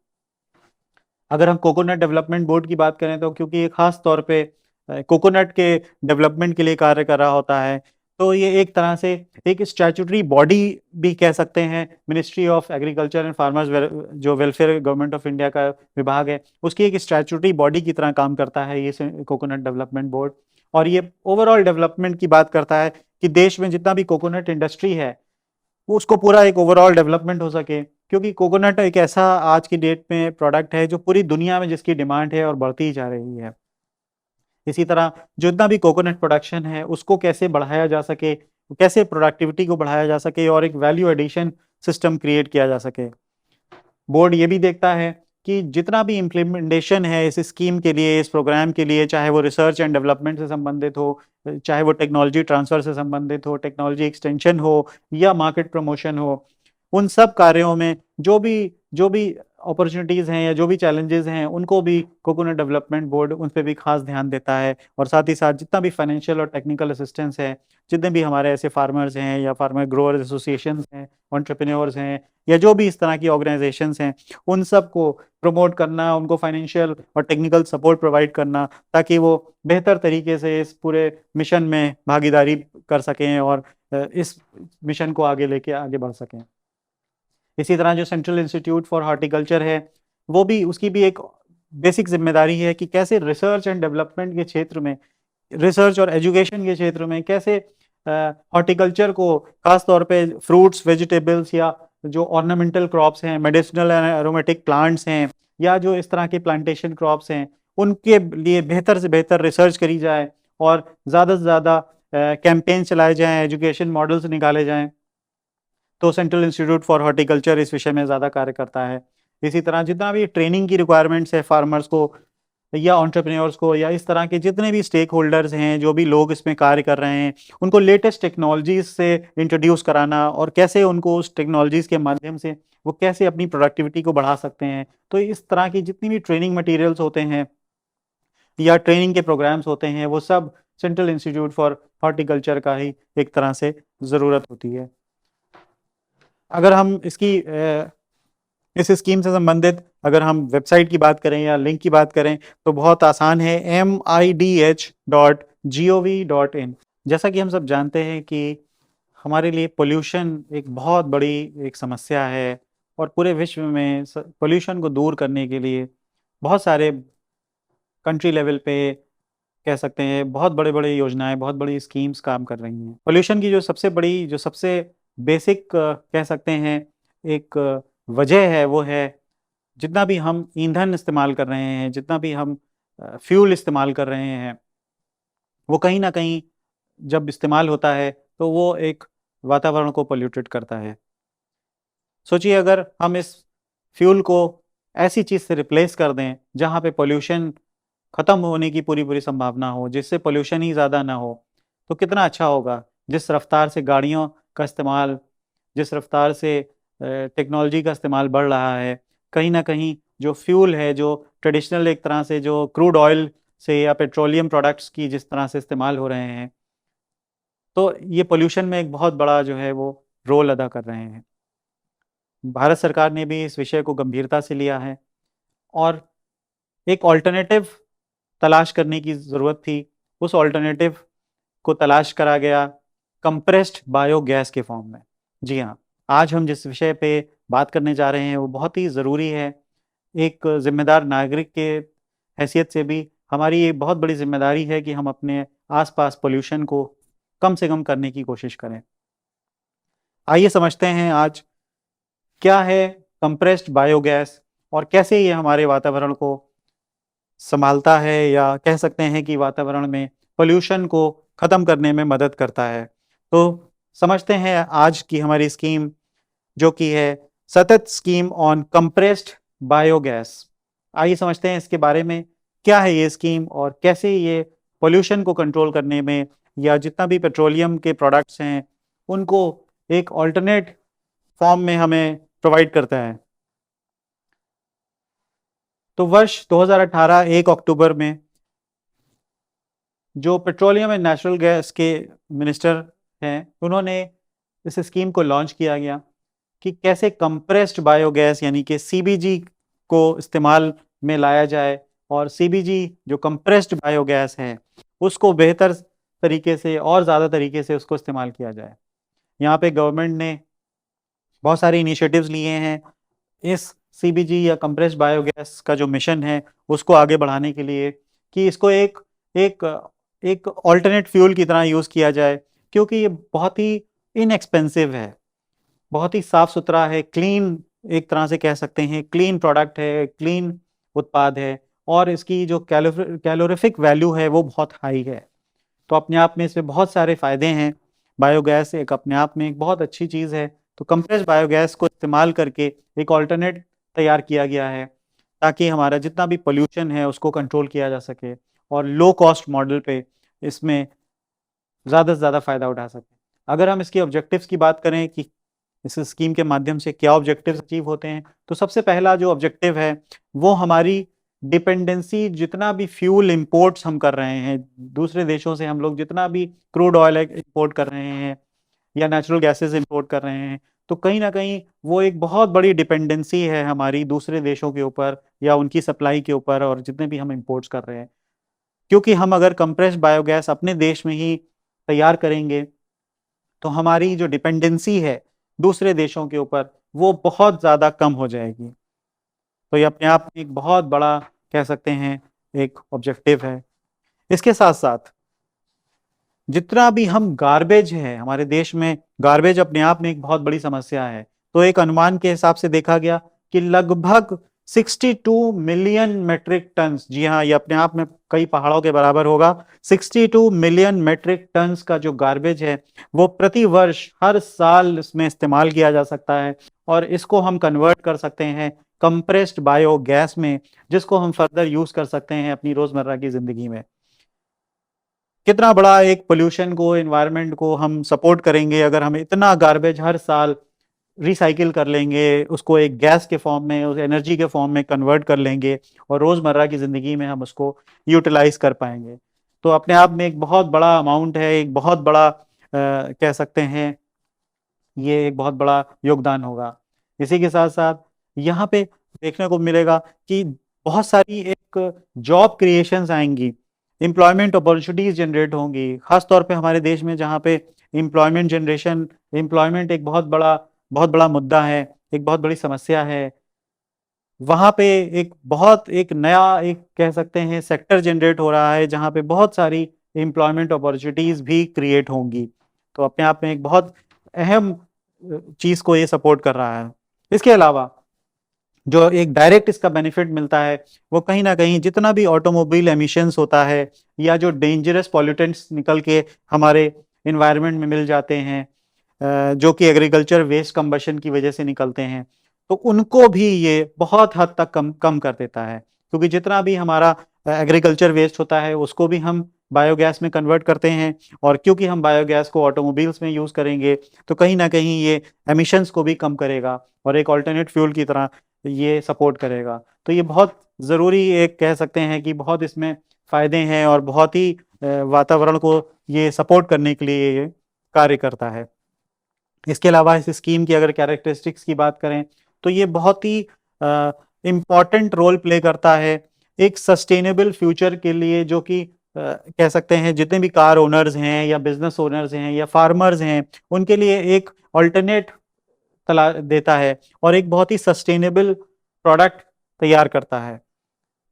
S2: अगर हम कोकोनट डेवलपमेंट बोर्ड की बात करें, तो क्योंकि ये खास तौर पे कोकोनट के डेवलपमेंट के लिए कार्य कर रहा होता है, तो ये एक तरह से एक स्टैट्यूटरी बॉडी भी कह सकते हैं। Ministry of agriculture and farmers जो वेलफेयर गवर्नमेंट ऑफ इंडिया का विभाग है, उसकी एक स्टैट्यूटरी बॉडी की तरह काम करता है ये कोकोनट डेवलपमेंट बोर्ड। और ये ओवरऑल डेवलपमेंट की बात करता है कि देश में जितना भी कोकोनट इंडस्ट्री है उसको पूरा एक ओवरऑल डेवलपमेंट हो सके, क्योंकि कोकोनट एक ऐसा आज की डेट में प्रोडक्ट है जो पूरी दुनिया में जिसकी डिमांड है और बढ़ती ही जा रही है। इसी तरह जितना भी कोकोनट प्रोडक्शन है उसको कैसे बढ़ाया जा सके, कैसे प्रोडक्टिविटी को बढ़ाया जा सके और एक वैल्यू एडिशन सिस्टम क्रिएट किया जा सके। बोर्ड ये भी देखता है कि जितना भी इम्प्लीमेंटेशन है इस स्कीम के लिए, इस प्रोग्राम के लिए, चाहे वो रिसर्च एंड डेवलपमेंट से संबंधित हो, चाहे वो टेक्नोलॉजी ट्रांसफ़र से संबंधित हो, टेक्नोलॉजी एक्सटेंशन हो या मार्केट प्रमोशन हो, उन सब कार्यों में जो भी अपॉर्चुनिटीज़ हैं या जो भी चैलेंजेस हैं उनको भी कोकोनट डेवलपमेंट बोर्ड उन पे भी खास ध्यान देता है। और साथ ही साथ जितना भी फाइनेंशियल और टेक्निकल असिस्टेंस है, जितने भी हमारे ऐसे फार्मर्स हैं या फार्मर ग्रोअर्स एसोसिएशंस हैं, एंटरप्रेन्योर्स हैं या जो भी इस तरह की ऑर्गेनाइजेशंस हैं, उन सब को प्रमोट करना, उनको फाइनेंशियल और टेक्निकल सपोर्ट प्रोवाइड करना ताकि वो बेहतर तरीके से इस पूरे मिशन में भागीदारी कर सकें और इस मिशन को आगे बढ़ सकें। इसी तरह जो सेंट्रल इंस्टीट्यूट फॉर हॉर्टिकल्चर है, वो भी उसकी भी एक बेसिक जिम्मेदारी है कि कैसे रिसर्च एंड डेवलपमेंट के क्षेत्र में, रिसर्च और एजुकेशन के क्षेत्र में कैसे हॉर्टिकल्चर को खास तौर पे फ्रूट्स, वेजिटेबल्स या जो ऑर्नामेंटल क्रॉप्स हैं, मेडिसिनल एंड एरोमेटिक प्लांट्स हैं या जो इस तरह के प्लांटेशन क्रॉप्स हैं, उनके लिए बेहतर से बेहतर रिसर्च करी जाए और ज़्यादा से ज़्यादा कैंपेन चलाए जाएँ, एजुकेशन मॉडल्स निकाले जाएँ। तो सेंट्रल इंस्टीट्यूट फॉर हॉर्टिकल्चर इस विषय में ज़्यादा कार्य करता है। इसी तरह जितना भी ट्रेनिंग की रिक्वायरमेंट्स है फार्मर्स को या एंटरप्रेन्योर्स को या इस तरह के जितने भी स्टेक होल्डर्स हैं, जो भी लोग इसमें कार्य कर रहे हैं, उनको लेटेस्ट टेक्नोलॉजीज़ से इंट्रोड्यूस कराना और कैसे उनको उस टेक्नोलॉजीज़ के माध्यम से वो कैसे अपनी प्रोडक्टिविटी को बढ़ा सकते हैं। तो इस तरह की जितनी भी ट्रेनिंग मटीरियल्स होते हैं या ट्रेनिंग के प्रोग्राम्स होते हैं, वो सब सेंट्रल इंस्टीट्यूट फॉर हॉर्टिकल्चर का ही एक तरह से ज़रूरत होती है। अगर हम इस स्कीम से संबंधित अगर हम वेबसाइट की बात करें या लिंक की बात करें तो बहुत आसान है, midh.gov.in। जैसा कि हम सब जानते हैं कि हमारे लिए पोल्यूशन एक बहुत बड़ी एक समस्या है और पूरे विश्व में पोल्यूशन को दूर करने के लिए बहुत सारे कंट्री लेवल पे कह सकते हैं बहुत बड़े-बड़े योजनाएं, बहुत बड़ी स्कीम्स काम कर रही हैं। पोल्यूशन की जो सबसे बेसिक कह सकते हैं एक वजह है, वो है जितना भी हम ईंधन इस्तेमाल कर रहे हैं, जितना भी हम फ्यूल इस्तेमाल कर रहे हैं, वो कहीं न कहीं जब इस्तेमाल होता है तो वो एक वातावरण को पोल्यूटेड करता है। सोचिए अगर हम इस फ्यूल को ऐसी चीज़ से रिप्लेस कर दें जहाँ पे पोल्यूशन ख़त्म होने की पूरी संभावना हो, जिससे पोल्यूशन ही ज़्यादा ना हो, तो कितना अच्छा होगा। जिस रफ़्तार से गाड़ियों का इस्तेमाल, जिस रफ़्तार से टेक्नोलॉजी का इस्तेमाल बढ़ रहा है, कहीं न कहीं जो फ्यूल है, जो ट्रेडिशनल एक तरह से जो क्रूड ऑयल से या पेट्रोलियम प्रोडक्ट्स की जिस तरह से इस्तेमाल हो रहे हैं, तो ये पोल्यूशन में एक बहुत बड़ा जो है वो रोल अदा कर रहे हैं। भारत सरकार ने भी इस विषय को गंभीरता से लिया है और एक अल्टरनेटिव तलाश करने की ज़रूरत थी। उस अल्टरनेटिव को तलाश करा गया कंप्रेस्ड बायोगैस के फॉर्म में। जी हाँ, आज हम जिस विषय पे बात करने जा रहे हैं वो बहुत ही ज़रूरी है। एक ज़िम्मेदार नागरिक के हैसियत से भी हमारी ये बहुत बड़ी ज़िम्मेदारी है कि हम अपने आस-पास पॉल्यूशन को कम से कम करने की कोशिश करें। आइए समझते हैं आज क्या है कंप्रेस्ड बायोगैस और कैसे ये हमारे वातावरण को संभालता है या कह सकते हैं कि वातावरण में पोल्यूशन को ख़त्म करने में मदद करता है। तो समझते हैं आज की हमारी स्कीम जो कि है सतत स्कीम ऑन कंप्रेस्ड बायोगैस। आइए समझते हैं इसके बारे में, क्या है ये स्कीम और कैसे ये पोल्यूशन को कंट्रोल करने में या जितना भी पेट्रोलियम के प्रोडक्ट्स हैं उनको एक अल्टरनेट फॉर्म में हमें प्रोवाइड करता है। तो वर्ष 2018 1 अक्टूबर में जो पेट्रोलियम एंड नेचुरल गैस के मिनिस्टर हैं, उन्होंने इस स्कीम को लॉन्च किया गया कि कैसे कंप्रेस्ड बायोगैस यानी कि सीबीजी को इस्तेमाल में लाया जाए और सीबीजी जो कंप्रेस्ड बायोगैस है उसको बेहतर तरीके से और ज़्यादा तरीके से उसको इस्तेमाल किया जाए। यहाँ पे गवर्नमेंट ने बहुत सारे इनिशिएटिव्स लिए हैं इस सीबीजी या कंप्रेस्ड बायोगैस का जो मिशन है उसको आगे बढ़ाने के लिए कि इसको एक एक एक ऑल्टरनेट फ्यूल की तरह यूज़ किया जाए, क्योंकि ये बहुत ही इनएक्सपेंसिव है, बहुत ही साफ़ सुथरा है, क्लीन एक तरह से कह सकते हैं क्लीन प्रोडक्ट है, क्लीन उत्पाद है और इसकी जो कैलोरीफिक वैल्यू है वो बहुत हाई है। तो अपने आप में इसमें बहुत सारे फ़ायदे हैं। बायोगैस एक अपने आप में एक बहुत अच्छी चीज़ है तो कंप्रेस्ड बायोगैस को इस्तेमाल करके एक ऑल्टरनेट तैयार किया गया है ताकि हमारा जितना भी पोल्यूशन है उसको कंट्रोल किया जा सके और लो कॉस्ट मॉडल पे इसमें ज़्यादा से ज़्यादा फ़ायदा उठा सके। अगर हम इसके ऑब्जेक्टिव्स की बात करें कि इस स्कीम के माध्यम से क्या ऑब्जेक्टिव्स अचीव होते हैं, तो सबसे पहला जो ऑब्जेक्टिव है वो हमारी डिपेंडेंसी, जितना भी फ्यूल इंपोर्ट्स हम कर रहे हैं दूसरे देशों से, हम लोग जितना भी क्रूड ऑयल इंपोर्ट कर रहे हैं या नेचुरल गैसेस इंपोर्ट कर रहे हैं, तो कहीं ना कहीं वो एक बहुत बड़ी डिपेंडेंसी है हमारी दूसरे देशों के ऊपर या उनकी सप्लाई के ऊपर, और जितने भी हम इंपोर्ट्स कर रहे हैं। क्योंकि हम अगर कंप्रेस्ड बायोगैस अपने देश में ही तैयार करेंगे तो हमारी जो डिपेंडेंसी है दूसरे देशों के ऊपर वो बहुत ज़्यादा कम हो जाएगी। तो ये अपने आप में एक बहुत बड़ा, कह सकते हैं, एक ऑब्जेक्टिव है। इसके साथ साथ जितना भी हम गार्बेज है हमारे देश में, गार्बेज अपने आप में एक बहुत बड़ी समस्या है। तो एक अनुमान के हिसाब से देखा गया कि लगभग 62 मिलियन मेट्रिक टन्स, जी हाँ, ये अपने आप में कई पहाड़ों के बराबर होगा, 62 मिलियन मेट्रिक टन्स का जो गार्बेज है वो प्रति वर्ष हर साल इसमें इस्तेमाल किया जा सकता है, और इसको हम कन्वर्ट कर सकते हैं कंप्रेस्ड बायोगैस में, जिसको हम फर्दर यूज कर सकते हैं अपनी रोजमर्रा की जिंदगी में। कितना बड़ा एक पोल्यूशन को, एनवायरनमेंट को हम सपोर्ट करेंगे अगर हम इतना गार्बेज हर साल रिसाइकिल कर लेंगे, उसको एक गैस के फॉर्म में, उस एनर्जी के फॉर्म में कन्वर्ट कर लेंगे और रोज़मर्रा की ज़िंदगी में हम उसको यूटिलाइज कर पाएंगे। तो अपने आप में एक बहुत बड़ा अमाउंट है, एक बहुत बड़ा कह सकते हैं, ये एक बहुत बड़ा योगदान होगा। इसी के साथ साथ यहाँ पे देखने को मिलेगा कि बहुत सारी एक जॉब क्रिएशंस आएंगी, एम्प्लॉयमेंट अपॉर्चुनिटीज जनरेट होंगी, खास तौर पे हमारे देश में जहाँ पे एम्प्लॉयमेंट जनरेशन, एम्प्लॉयमेंट एक बहुत बड़ा मुद्दा है, एक बहुत बड़ी समस्या है। वहाँ पे एक नया, एक कह सकते हैं, सेक्टर जनरेट हो रहा है जहाँ पे बहुत सारी एम्प्लॉयमेंट अपॉर्चुनिटीज भी क्रिएट होंगी। तो अपने आप में एक बहुत अहम चीज को ये सपोर्ट कर रहा है। इसके अलावा जो एक डायरेक्ट इसका बेनिफिट मिलता है वो कहीं ना कहीं जितना भी ऑटोमोबाइल एमिशंस होता है या जो डेंजरस पॉल्यूटेंट्स निकल के हमारे इन्वायरमेंट में मिल जाते हैं, जो कि एग्रीकल्चर वेस्ट कंबशन की वजह से निकलते हैं, तो उनको भी ये बहुत हद तक कम कम कर देता है। क्योंकि जितना भी हमारा एग्रीकल्चर वेस्ट होता है उसको भी हम बायोगैस में कन्वर्ट करते हैं, और क्योंकि हम बायोगैस को ऑटोमोबाइल्स में यूज़ करेंगे तो कहीं ना कहीं ये एमिशंस को भी कम करेगा और एक ऑल्टरनेट फ्यूल की तरह ये सपोर्ट करेगा। तो ये बहुत ज़रूरी, एक कह सकते हैं कि बहुत इसमें फ़ायदे हैं और बहुत ही वातावरण को ये सपोर्ट करने के लिए ये कार्य करता है। इसके अलावा इस स्कीम की अगर कैरेक्टरिस्टिक्स की बात करें तो ये बहुत ही इम्पॉर्टेंट रोल प्ले करता है एक सस्टेनेबल फ्यूचर के लिए, जो कि कह सकते हैं जितने भी कार ओनर्स हैं या बिजनेस ओनर्स हैं या फार्मर्स हैं उनके लिए एक ऑल्टरनेट तला देता है और एक बहुत ही सस्टेनेबल प्रोडक्ट तैयार करता है।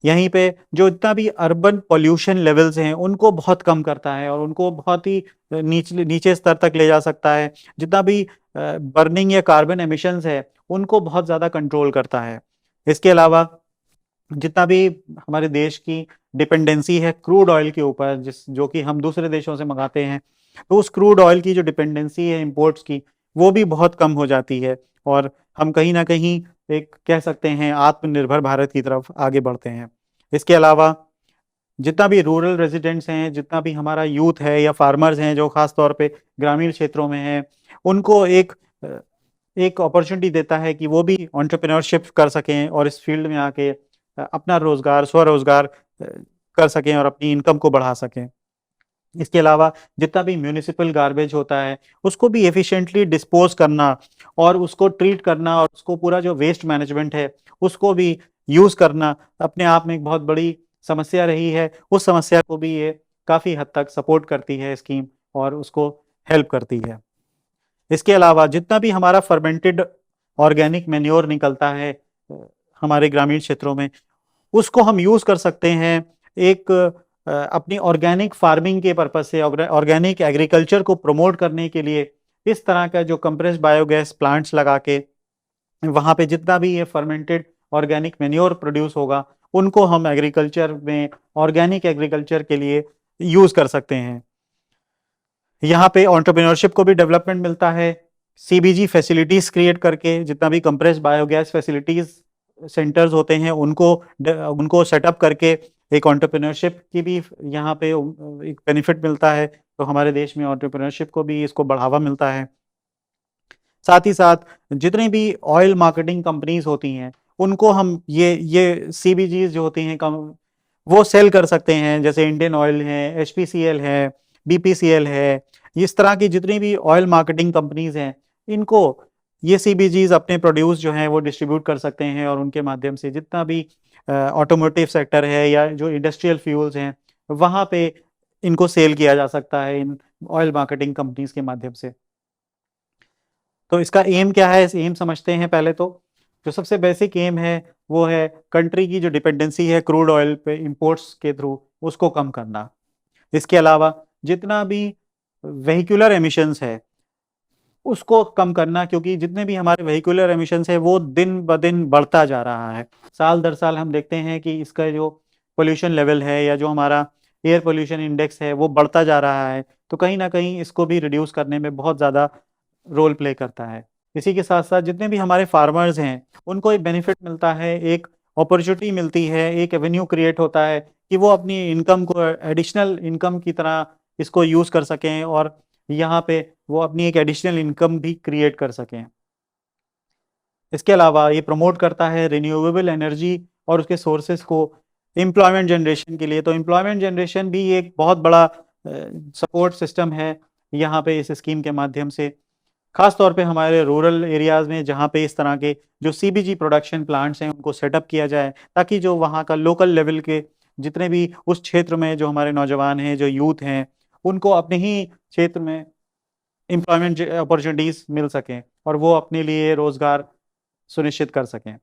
S2: यहीं पे जो इतना भी अर्बन पॉल्यूशन लेवल्स हैं उनको बहुत कम करता है और उनको बहुत ही नीचे स्तर तक ले जा सकता है। जितना भी बर्निंग या कार्बन एमिशंस है उनको बहुत ज़्यादा कंट्रोल करता है। इसके अलावा जितना भी हमारे देश की डिपेंडेंसी है क्रूड ऑयल के ऊपर, जो कि हम दूसरे देशों से मंगाते हैं, तो उस क्रूड ऑयल की जो डिपेंडेंसी है इंपोर्ट्स की वो भी बहुत कम हो जाती है और हम कहीं ना कहीं एक कह सकते हैं आत्मनिर्भर भारत की तरफ आगे बढ़ते हैं। इसके अलावा जितना भी रूरल रेजिडेंट्स हैं, जितना भी हमारा यूथ है या फार्मर्स हैं जो खास तौर पे ग्रामीण क्षेत्रों में हैं, उनको एक अपॉर्चुनिटी देता है कि वो भी एंटरप्रेन्योरशिप कर सकें और इस फील्ड में आके अपना रोजगार, स्वरोजगार कर सकें और अपनी इनकम को बढ़ा सकें। इसके अलावा जितना भी म्यूनिसिपल गार्बेज होता है उसको भी एफिशिएंटली डिस्पोज करना और उसको ट्रीट करना और उसको पूरा जो वेस्ट मैनेजमेंट है उसको भी यूज करना अपने आप में एक बहुत बड़ी समस्या रही है। उस समस्या को भी ये काफी हद तक सपोर्ट करती है स्कीम और उसको हेल्प करती है। इसके अलावा जितना भी हमारा फर्मेंटेड ऑर्गेनिक मैन्योर निकलता है हमारे ग्रामीण क्षेत्रों में, उसको हम यूज कर सकते हैं एक अपनी ऑर्गेनिक फार्मिंग के पर्पज से, ऑर्गेनिक एग्रीकल्चर को प्रमोट करने के लिए। इस तरह का जो कंप्रेस्ड बायोगैस प्लांट्स लगा के वहाँ पे जितना भी ये फर्मेंटेड ऑर्गेनिक मैन्योर प्रोड्यूस होगा उनको हम एग्रीकल्चर में, ऑर्गेनिक एग्रीकल्चर के लिए यूज कर सकते हैं। यहाँ पे एंटरप्रेन्योरशिप को भी डेवलपमेंट मिलता है सीबीजी फैसिलिटीज क्रिएट करके, जितना भी कंप्रेस्ड बायोगैस फैसिलिटीज सेंटर्स होते हैं उनको सेटअप करके एक एंटरप्रेन्योरशिप की भी यहाँ पे एक बेनिफिट मिलता है। तो हमारे देश में एंटरप्रेन्योरशिप को भी इसको बढ़ावा मिलता है। साथ ही साथ जितनी भी ऑयल मार्केटिंग कंपनीज होती हैं उनको हम ये सीबीजीज जो होती हैं वो सेल कर सकते हैं, जैसे इंडियन ऑयल है, एचपीसीएल है, बीपीसीएल है। इस तरह की जितनी भी ऑयल मार्केटिंग कंपनीज हैं इनको ये सीबीजीज अपने प्रोड्यूस जो हैं वो डिस्ट्रीब्यूट कर सकते हैं, और उनके माध्यम से जितना भी ऑटोमोटिव सेक्टर है या जो इंडस्ट्रियल फ्यूल्स हैं वहाँ पे इनको सेल किया जा सकता है इन ऑयल मार्केटिंग कंपनीज के माध्यम से। तो इसका एम क्या है, इस एम समझते हैं। पहले तो जो सबसे बेसिक एम है वो है कंट्री की जो डिपेंडेंसी है क्रूड ऑयल पे इंपोर्ट्स के थ्रू उसको कम करना। इसके अलावा जितना भी वेहिकुलर एमिशंस है उसको कम करना, क्योंकि जितने भी हमारे वेहिकुलर एमिशंस है वो दिन ब दिन बढ़ता जा रहा है। साल दर साल हम देखते हैं कि इसका जो पोल्यूशन लेवल है या जो हमारा एयर पोल्यूशन इंडेक्स है वो बढ़ता जा रहा है। तो कहीं ना कहीं इसको भी रिड्यूस करने में बहुत ज़्यादा रोल प्ले करता है। इसी के साथ साथ जितने भी हमारे फार्मर्स हैं उनको एक बेनिफिट मिलता है, एक अपॉर्चुनिटी मिलती है, एक एवेन्यू क्रिएट होता है कि वो अपनी इनकम को एडिशनल इनकम की तरह इसको यूज़ कर सकें, और यहाँ पे वो अपनी एक एडिशनल इनकम भी क्रिएट कर सकें। इसके अलावा ये प्रमोट करता है रिन्यूएबल एनर्जी और उसके सोर्सेस को एम्प्लॉयमेंट जनरेशन के लिए। तो एम्प्लॉयमेंट जनरेशन भी एक बहुत बड़ा सपोर्ट सिस्टम है यहाँ पे इस स्कीम के माध्यम से, खास तौर पे हमारे रूरल एरियाज़ में जहाँ पे इस तरह के जो सीबीजी प्रोडक्शन प्लांट्स हैं उनको सेटअप किया जाए, ताकि जो वहाँ का लोकल लेवल के जितने भी उस क्षेत्र में जो हमारे नौजवान हैं, जो यूथ हैं, उनको अपने ही क्षेत्र में एम्प्लॉयमेंट अपॉर्चुनिटीज़ मिल सकें और वो अपने लिए रोज़गार सुनिश्चित कर सकें।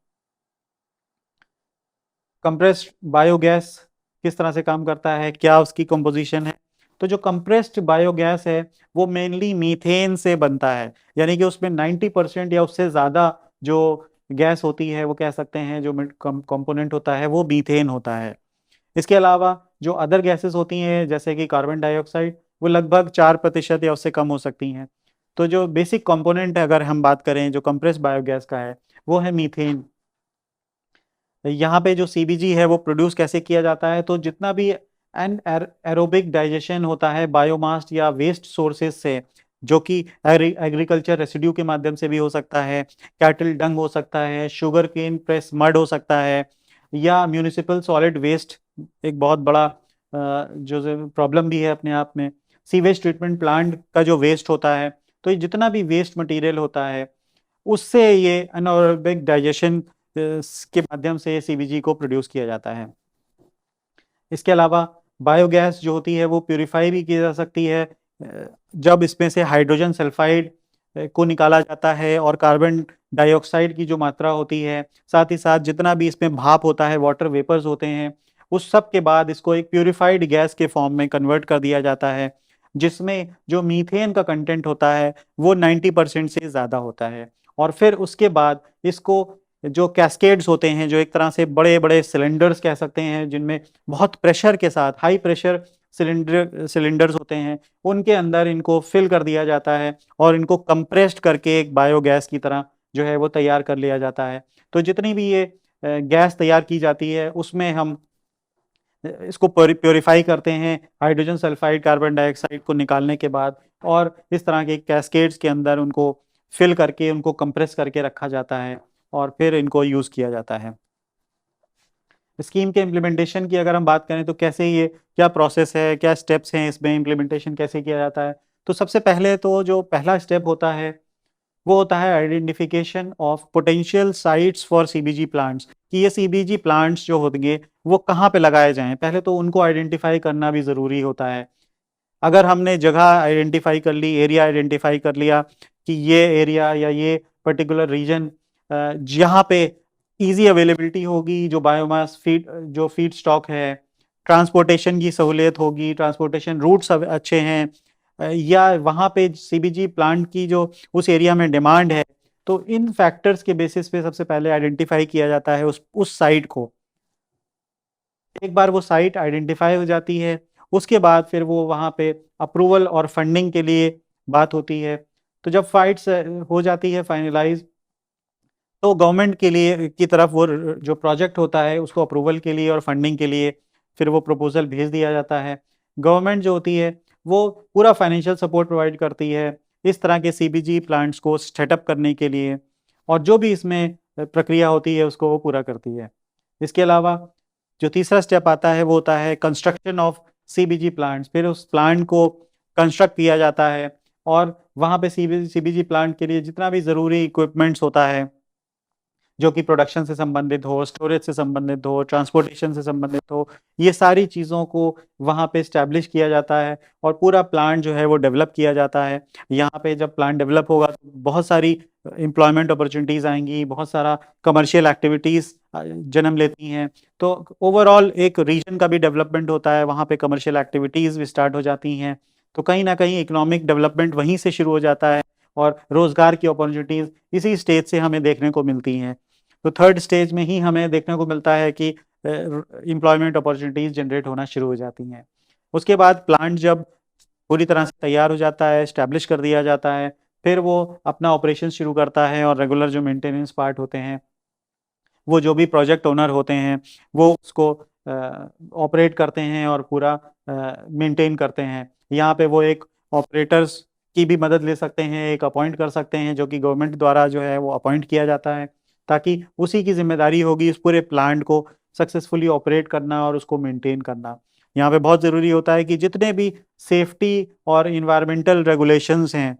S2: कंप्रेस्ड बायोगैस किस तरह से काम करता है, क्या उसकी कंपोजिशन है? तो जो कंप्रेस्ड बायोगैस है वो मेनली मीथेन से बनता है, यानी कि उसमें 90% या उससे ज़्यादा जो गैस होती है वो कह सकते हैं जो कंपोनेंट होता है वो मीथेन होता है। इसके अलावा जो अदर गैसेस होती हैं जैसे कि कार्बन डाइऑक्साइड वो लगभग 4% या उससे कम हो सकती हैं। तो जो बेसिक कंपोनेंट है अगर हम बात करें जो कंप्रेस्ड बायोगैस का है वो है मीथेन। यहाँ पे जो सीबीजी है वो प्रोड्यूस कैसे किया जाता है, तो जितना भी एरोबिक डाइजेशन होता है बायोमास या वेस्ट सोर्सेज से, जो कि एग्रीकल्चर रेसिड्यू के माध्यम से भी हो सकता है, कैटल डंग हो सकता है, शुगर केन प्रेस मड हो सकता है, या म्यूनिसिपल सॉलिड वेस्ट एक बहुत बड़ा जो प्रॉब्लम भी है अपने आप में, सीवेज ट्रीटमेंट प्लांट का जो वेस्ट होता है। तो ये जितना भी वेस्ट मटेरियल होता है उससे ये एनारोबिक डाइजेशन के माध्यम से सीबीजी को प्रोड्यूस किया जाता है। इसके अलावा बायोगैस जो होती है वो प्यूरिफाई भी की जा सकती है जब इसमें से हाइड्रोजन सल्फाइड को निकाला जाता है और कार्बन डाइऑक्साइड की जो मात्रा होती है, साथ ही साथ जितना भी इसमें भाप होता है, वाटर वेपर्स होते हैं, उस सब के बाद इसको एक प्यूरिफाइड गैस के फॉर्म में कन्वर्ट कर दिया जाता है, जिसमें जो मीथेन का कंटेंट होता है वो 90% से ज़्यादा होता है। और फिर उसके बाद इसको जो कैस्केड्स होते हैं, जो एक तरह से बड़े बड़े सिलेंडर्स कह सकते हैं जिनमें बहुत प्रेशर के साथ हाई प्रेशर सिलेंडर्स होते हैं, उनके अंदर इनको फिल कर दिया जाता है और इनको कंप्रेस्ड करके एक बायोगैस की तरह जो है वो तैयार कर लिया जाता है। तो जितनी भी ये गैस तैयार की जाती है उसमें हम इसको प्योरीफाई करते हैं हाइड्रोजन सल्फाइड कार्बन डाइऑक्साइड को निकालने के बाद, और इस तरह के कैस्केड्स के अंदर उनको फिल करके उनको कंप्रेस करके रखा जाता है और फिर इनको यूज़ किया जाता है। स्कीम के इम्प्लीमेंटेशन की अगर हम बात करें तो कैसे ये क्या प्रोसेस है, क्या स्टेप्स हैं, इसमें इम्प्लीमेंटेशन कैसे किया जाता है। तो सबसे पहले तो जो पहला स्टेप होता है वो होता है identification of potential sites for CBG plants, कि ये सीबीजी प्लांट्स जो होंगे वो कहाँ पे लगाए जाएं। पहले तो उनको आइडेंटिफाई करना भी ज़रूरी होता है। अगर हमने जगह आइडेंटिफाई कर ली, एरिया आइडेंटिफाई कर लिया कि ये एरिया या ये पर्टिकुलर रीजन जहाँ पे इजी अवेलेबिलिटी होगी, जो बायोमास फीड स्टॉक है, ट्रांसपोर्टेशन की सहूलियत होगी, ट्रांसपोर्टेशन रूट्स अच्छे हैं, या वहाँ पे सीबीजी प्लांट की जो उस एरिया में डिमांड है, तो इन फैक्टर्स के बेसिस पे सबसे पहले आइडेंटिफाई किया जाता है उस साइट को। एक बार वो साइट आइडेंटिफाई हो जाती है उसके बाद फिर वो वहाँ पे अप्रूवल और फंडिंग के लिए बात होती है। तो जब फाइट्स हो जाती है फाइनलाइज, तो गवर्नमेंट के लिए की तरफ वो जो प्रोजेक्ट होता है उसको अप्रूवल के लिए और फंडिंग के लिए फिर वो प्रपोजल भेज दिया जाता है। गवर्नमेंट जो होती है वो पूरा फाइनेंशियल सपोर्ट प्रोवाइड करती है इस तरह के सीबीजी प्लांट्स को सेटअप करने के लिए, और जो भी इसमें प्रक्रिया होती है उसको वो पूरा करती है। इसके अलावा जो तीसरा स्टेप आता है वो होता है कंस्ट्रक्शन ऑफ सीबीजी प्लांट्स। फिर उस प्लांट को कंस्ट्रक्ट किया जाता है और वहाँ पे सीबीजी प्लांट के लिए जितना भी ज़रूरी इक्विपमेंट्स होता है जो कि प्रोडक्शन से संबंधित हो, स्टोरेज से संबंधित हो, ट्रांसपोर्टेशन से संबंधित हो, ये सारी चीज़ों को वहाँ पे स्टैब्लिश किया जाता है और पूरा प्लांट जो है वो डेवलप किया जाता है। यहाँ पे जब प्लांट डेवलप होगा तो बहुत सारी एम्प्लॉयमेंट अपॉर्चुनिटीज़ आएंगी, बहुत सारा कमर्शियल एक्टिविटीज़ जन्म लेती हैं। तो ओवरऑल एक रीजन का भी डेवलपमेंट होता है, वहाँ पे कमर्शियल एक्टिविटीज़ भी स्टार्ट हो जाती हैं। तो कहीं ना कहीं इकोनॉमिक डेवलपमेंट वहीं से शुरू हो जाता है और रोज़गार की अपॉर्चुनिटीज़ इसी स्टेज से हमें देखने को मिलती हैं। तो थर्ड स्टेज में ही हमें देखने को मिलता है कि एम्प्लॉयमेंट अपॉर्चुनिटीज़ जनरेट होना शुरू हो जाती हैं। उसके बाद प्लांट जब पूरी तरह से तैयार हो जाता है, स्टैब्लिश कर दिया जाता है, फिर वो अपना ऑपरेशन शुरू करता है और रेगुलर जो मेंटेनेंस पार्ट होते हैं वो जो भी प्रोजेक्ट ओनर होते हैं वो उसको ऑपरेट करते हैं और पूरा मेंटेन करते हैं। यहाँ पे वो एक ऑपरेटर्स की भी मदद ले सकते हैं, एक अपॉइंट कर सकते हैं जो कि गवर्नमेंट द्वारा जो है वो अपॉइंट किया जाता है, ताकि उसी की जिम्मेदारी होगी इस पूरे प्लांट को सक्सेसफुली ऑपरेट करना और उसको मेंटेन करना। यहाँ पे बहुत ज़रूरी होता है कि जितने भी सेफ्टी और इन्वायरमेंटल रेगुलेशंस हैं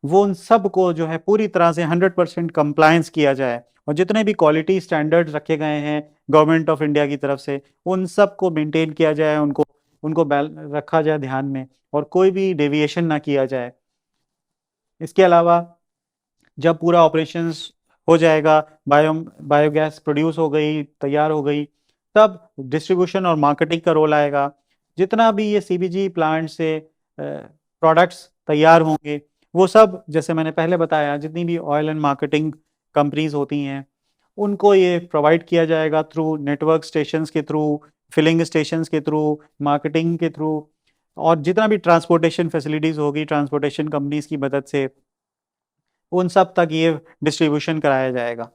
S2: वो उन सब को जो है पूरी तरह से 100% कंप्लायंस किया जाए, और जितने भी क्वालिटी स्टैंडर्ड्स रखे गए हैं गवर्नमेंट ऑफ इंडिया की तरफ से उन सब को मेंटेन किया जाए, उनको उनको रखा जाए ध्यान में, और कोई भी डेविएशन ना किया जाए। इसके अलावा जब पूरा ऑपरेशंस हो जाएगा, बायोगैस प्रोड्यूस हो गई, तैयार हो गई, तब डिस्ट्रीब्यूशन और मार्केटिंग का रोल आएगा। जितना भी ये सीबीजी प्लांट से प्रोडक्ट्स तैयार होंगे वो सब, जैसे मैंने पहले बताया, जितनी भी ऑयल एंड मार्केटिंग कंपनीज होती हैं उनको ये प्रोवाइड किया जाएगा थ्रू नेटवर्क स्टेशंस के थ्रू, फिलिंग स्टेशंस के थ्रू, मार्केटिंग के थ्रू, और जितना भी ट्रांसपोर्टेशन फैसिलिटीज़ होगी ट्रांसपोर्टेशन कंपनीज की मदद से उन सब तक ये डिस्ट्रीब्यूशन कराया जाएगा।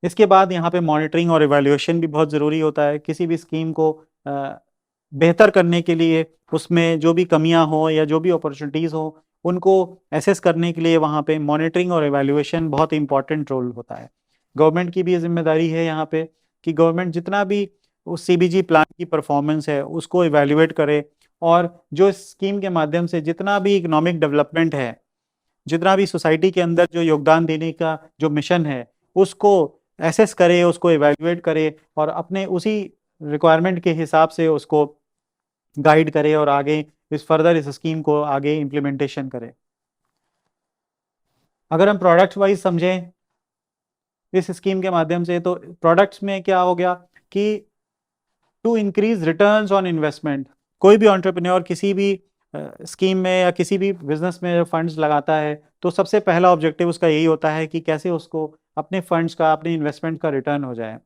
S2: इसके बाद यहाँ पे मॉनिटरिंग और इवैल्यूएशन भी बहुत ज़रूरी होता है। किसी भी स्कीम को बेहतर करने के लिए उसमें जो भी कमियां हो या जो भी अपॉर्चुनिटीज़ हो उनको एसेस करने के लिए वहाँ पे मॉनिटरिंग और इवैल्यूएशन बहुत इंपॉर्टेंट रोल होता है। गवर्नमेंट की भी जिम्मेदारी है यहाँ पे कि गवर्नमेंट जितना भी उस सीबीजी प्लान की परफॉर्मेंस है उसको इवैल्यूएट करे, और जो इस स्कीम के माध्यम से जितना भी इकोनॉमिक डेवलपमेंट है, जितना भी सोसाइटी के अंदर जो योगदान देने का जो मिशन है उसको एसेस करे, उसको इवैल्यूएट करे और अपने उसी रिक्वायरमेंट के हिसाब से उसको गाइड करे और आगे इस स्कीम को आगे इम्प्लीमेंटेशन करे। अगर हम प्रोडक्ट वाइज समझें इस स्कीम के माध्यम से, तो प्रोडक्ट्स में क्या हो गया कि to increase returns on investment, कोई भी एंटरप्रेन्योर किसी भी स्कीम में या किसी भी बिजनेस में फंड्स लगाता है तो सबसे पहला ऑब्जेक्टिव उसका यही होता है कि कैसे उसको अपने फंड्स का, अपने इन्वेस्टमेंट का रिटर्न हो जाए।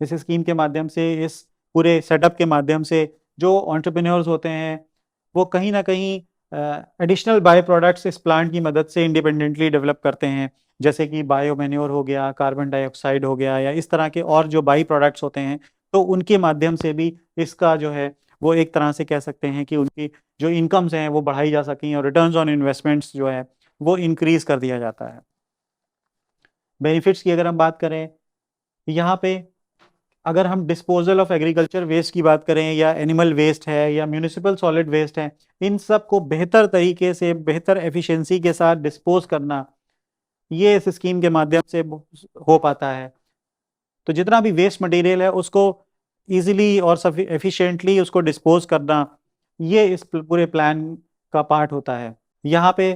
S2: इस स्कीम के माध्यम से, इस पूरे सेटअप के माध्यम से जो एंटरप्रेन्योर्स होते हैं वो कहीं ना कहीं एडिशनल बाय प्रोडक्ट्स इस प्लांट की मदद से इंडिपेंडेंटली डेवलप करते हैं, जैसे कि बायो मैन्योर हो गया, कार्बन डाइऑक्साइड हो गया, या इस तरह के और जो बाई प्रोडक्ट्स होते हैं, तो उनके माध्यम से भी इसका जो है वो एक तरह से कह सकते हैं कि उनकी जो इनकम्स हैं वो बढ़ाई जा सकें और रिटर्न्स ऑन इन्वेस्टमेंट्स जो है वो इंक्रीज कर दिया जाता है। बेनिफिट्स की अगर हम बात करें, यहाँ पे अगर हम डिस्पोजल ऑफ एग्रीकल्चर वेस्ट की बात करें, या एनिमल वेस्ट है या म्यूनिसिपल सॉलिड वेस्ट है, इन सब को बेहतर तरीके से, बेहतर एफिशिएंसी के साथ डिस्पोज करना, ये इस स्कीम के माध्यम से हो पाता है। तो जितना भी वेस्ट मटेरियल है उसको इजीली और एफिशिएंटली उसको डिस्पोज करना, ये इस पूरे प्लान का पार्ट होता है। यहाँ पे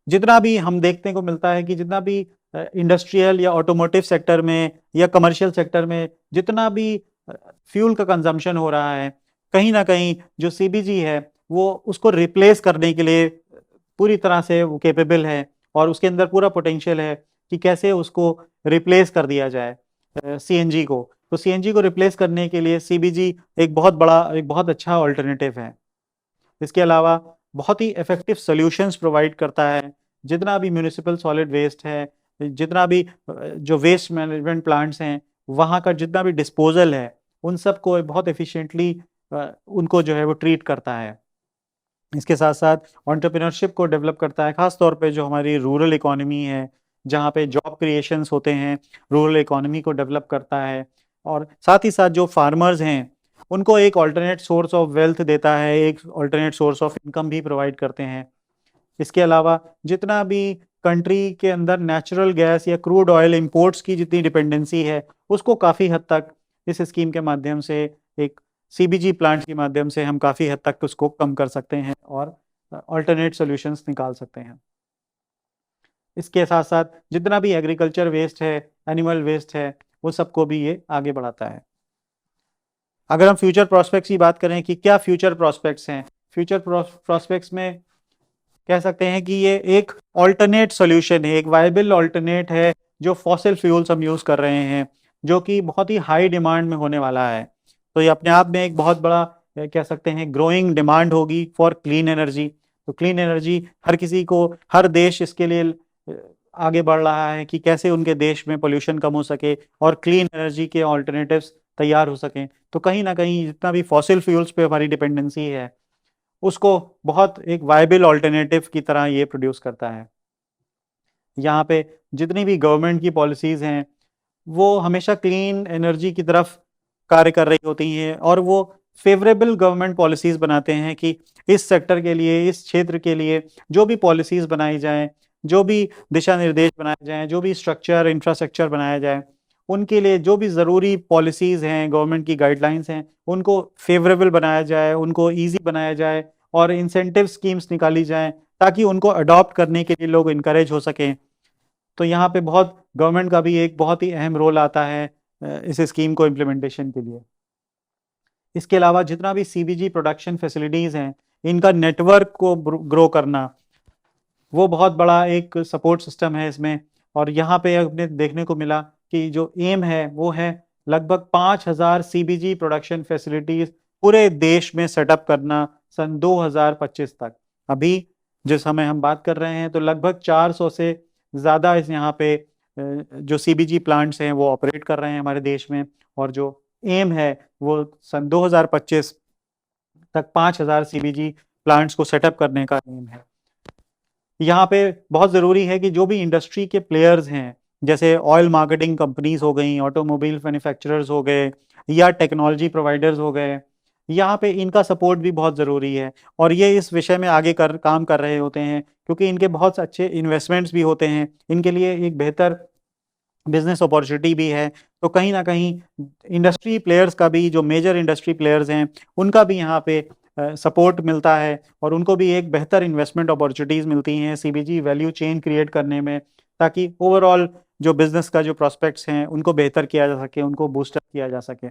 S2: जितना भी हम देखने को मिलता है कि जितना भी इंडस्ट्रियल या ऑटोमोटिव सेक्टर में या कमर्शियल सेक्टर में जितना भी फ्यूल का कंजम्पशन हो रहा है, कहीं ना कहीं जो सीबीजी है वो उसको रिप्लेस करने के लिए पूरी तरह से वो कैपेबल है, और उसके अंदर पूरा पोटेंशियल है कि कैसे उसको रिप्लेस कर दिया जाए सीएनजी को। तो सीएनजी को रिप्लेस करने के लिए सीबीजी एक बहुत अच्छा ऑल्टरनेटिव है। इसके अलावा बहुत ही इफेक्टिव सॉल्यूशंस प्रोवाइड करता है। जितना भी म्यूनिसिपल सॉलिड वेस्ट है, जितना भी जो वेस्ट मैनेजमेंट प्लांट्स हैं, वहाँ का जितना भी डिस्पोजल है, उन सबको बहुत एफिशिएंटली उनको जो है वो ट्रीट करता है। इसके साथ साथ एंटरप्रेन्योरशिप को डेवलप करता है, खास तौर पे जो हमारी रूरल इकोनॉमी है, जहाँ पे जॉब क्रिएशंस होते हैं, रूरल इकोनॉमी को डेवलप करता है। और साथ ही साथ जो फार्मर्स हैं, उनको एक ऑल्टरनेट सोर्स ऑफ वेल्थ देता है, एक ऑल्टरनेट सोर्स ऑफ इनकम भी प्रोवाइड करते हैं। इसके अलावा जितना भी कंट्री के अंदर नेचुरल गैस या क्रूड ऑयल इंपोर्ट्स की जितनी डिपेंडेंसी है, उसको काफ़ी हद तक इस स्कीम के माध्यम से, एक सीबीजी प्लांट के माध्यम से हम काफ़ी हद तक उसको कम कर सकते हैं और अल्टरनेट सॉल्यूशंस निकाल सकते हैं। इसके साथ साथ जितना भी एग्रीकल्चर वेस्ट है, एनिमल वेस्ट है, वो सबको भी ये आगे बढ़ाता है। अगर हम फ्यूचर प्रोस्पेक्ट्स की बात करें कि क्या फ्यूचर प्रोस्पेक्ट्स हैं, फ्यूचर प्रोस्पेक्ट्स में कह सकते हैं कि ये एक ऑल्टरनेट सॉल्यूशन है, एक वायबल ऑल्टरनेट है जो फॉसिल फ्यूल्स हम यूज़ कर रहे हैं, जो कि बहुत ही हाई डिमांड में होने वाला है। तो ये अपने आप में एक बहुत बड़ा कह सकते हैं ग्रोइंग डिमांड होगी फॉर क्लीन एनर्जी। तो क्लीन एनर्जी हर किसी को, हर देश इसके लिए आगे बढ़ रहा है कि कैसे उनके देश में पोल्यूशन कम हो सके और क्लीन एनर्जी के ऑल्टरनेटिव्स तैयार हो सकें। तो कहीं ना कहीं जितना भी फॉसिल फ्यूल्स पे हमारी डिपेंडेंसी है, उसको बहुत एक वायबल ऑल्टरनेटिव की तरह ये प्रोड्यूस करता है। यहाँ पे जितनी भी गवर्नमेंट की पॉलिसीज़ हैं, वो हमेशा क्लीन एनर्जी की तरफ कार्य कर रही होती हैं और वो फेवरेबल गवर्नमेंट पॉलिसीज़ बनाते हैं कि इस सेक्टर के लिए, इस क्षेत्र के लिए जो भी पॉलिसीज़ बनाई जाएँ, जो भी दिशा निर्देश बनाए जाएँ, जो भी स्ट्रक्चर, इंफ्रास्ट्रक्चर बनाया जाए, उनके लिए जो भी ज़रूरी पॉलिसीज़ हैं, गवर्नमेंट की गाइडलाइंस हैं, उनको फेवरेबल बनाया जाए, उनको ईज़ी बनाया जाए और इंसेंटिव स्कीम्स निकाली जाएँ ताकि उनको अडॉप्ट करने के लिए लोग इनकरेज हो सकें। तो यहाँ पे बहुत गवर्नमेंट का भी एक बहुत ही अहम रोल आता है इस स्कीम को इम्प्लीमेंटेशन के लिए। इसके अलावा जितना भी सीबीजी प्रोडक्शन फैसिलिटीज़ हैं, इनका नेटवर्क को ग्रो करना, वो बहुत बड़ा एक सपोर्ट सिस्टम है इसमें। और यहाँ पे अपने देखने को मिला कि जो एम है वो है लगभग 5000 सीबीजी प्रोडक्शन फैसिलिटीज़ पूरे देश में सेटअप करना सन 2025 तक। अभी जिस समय हम बात कर रहे हैं तो लगभग 400 से ज़्यादा इस यहाँ पे जो सीबीजी प्लांट्स हैं वो ऑपरेट कर रहे हैं हमारे देश में। और जो एम है वो सन 2025 तक 5000 सीबीजी प्लांट्स को सेटअप करने का एम है। यहाँ पे बहुत ज़रूरी है कि जो भी इंडस्ट्री के प्लेयर्स हैं, जैसे ऑयल मार्केटिंग कंपनीज हो गई, ऑटोमोबाइल मैन्युफैक्चरर्स हो गए या टेक्नोलॉजी प्रोवाइडर्स हो गए, यहाँ पे इनका सपोर्ट भी बहुत ज़रूरी है। और ये इस विषय में आगे काम कर रहे होते हैं क्योंकि इनके बहुत अच्छे इन्वेस्टमेंट्स भी होते हैं, इनके लिए एक बेहतर बिजनेस अपॉर्चुनिटी भी है। तो कहीं ना कहीं इंडस्ट्री प्लेयर्स का भी, जो मेजर इंडस्ट्री प्लेयर्स हैं, उनका भी यहाँ पे सपोर्ट मिलता है और उनको भी एक बेहतर इन्वेस्टमेंट अपॉर्चुनिटीज़ मिलती हैं सीबीजी वैल्यू चेन क्रिएट करने में, ताकि ओवरऑल जो बिजनेस का जो प्रॉस्पेक्ट्स हैं उनको बेहतर किया जा सके, उनको बूस्टअप किया जा सके।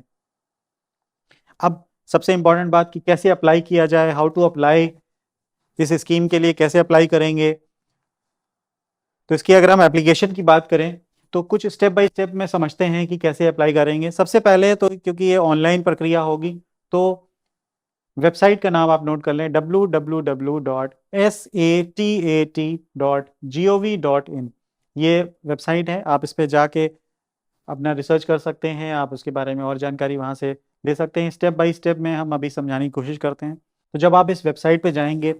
S2: अब सबसे इम्पॉर्टेंट बात कि कैसे अप्लाई किया जाए, हाउ टू अप्लाई, इस स्कीम के लिए कैसे अप्लाई करेंगे। तो इसकी अगर हम एप्लीकेशन की बात करें तो कुछ स्टेप बाय स्टेप में समझते हैं कि कैसे अप्लाई करेंगे। सबसे पहले तो क्योंकि ये ऑनलाइन प्रक्रिया होगी, तो वेबसाइट का नाम आप नोट कर लें, www.satat.gov.in। ये वेबसाइट है, आप इस पे जाके अपना रिसर्च कर सकते हैं, आप उसके बारे में और जानकारी वहाँ से ले सकते हैं। स्टेप बाय स्टेप में हम अभी समझाने की कोशिश करते हैं। तो जब आप इस वेबसाइट पे जाएंगे,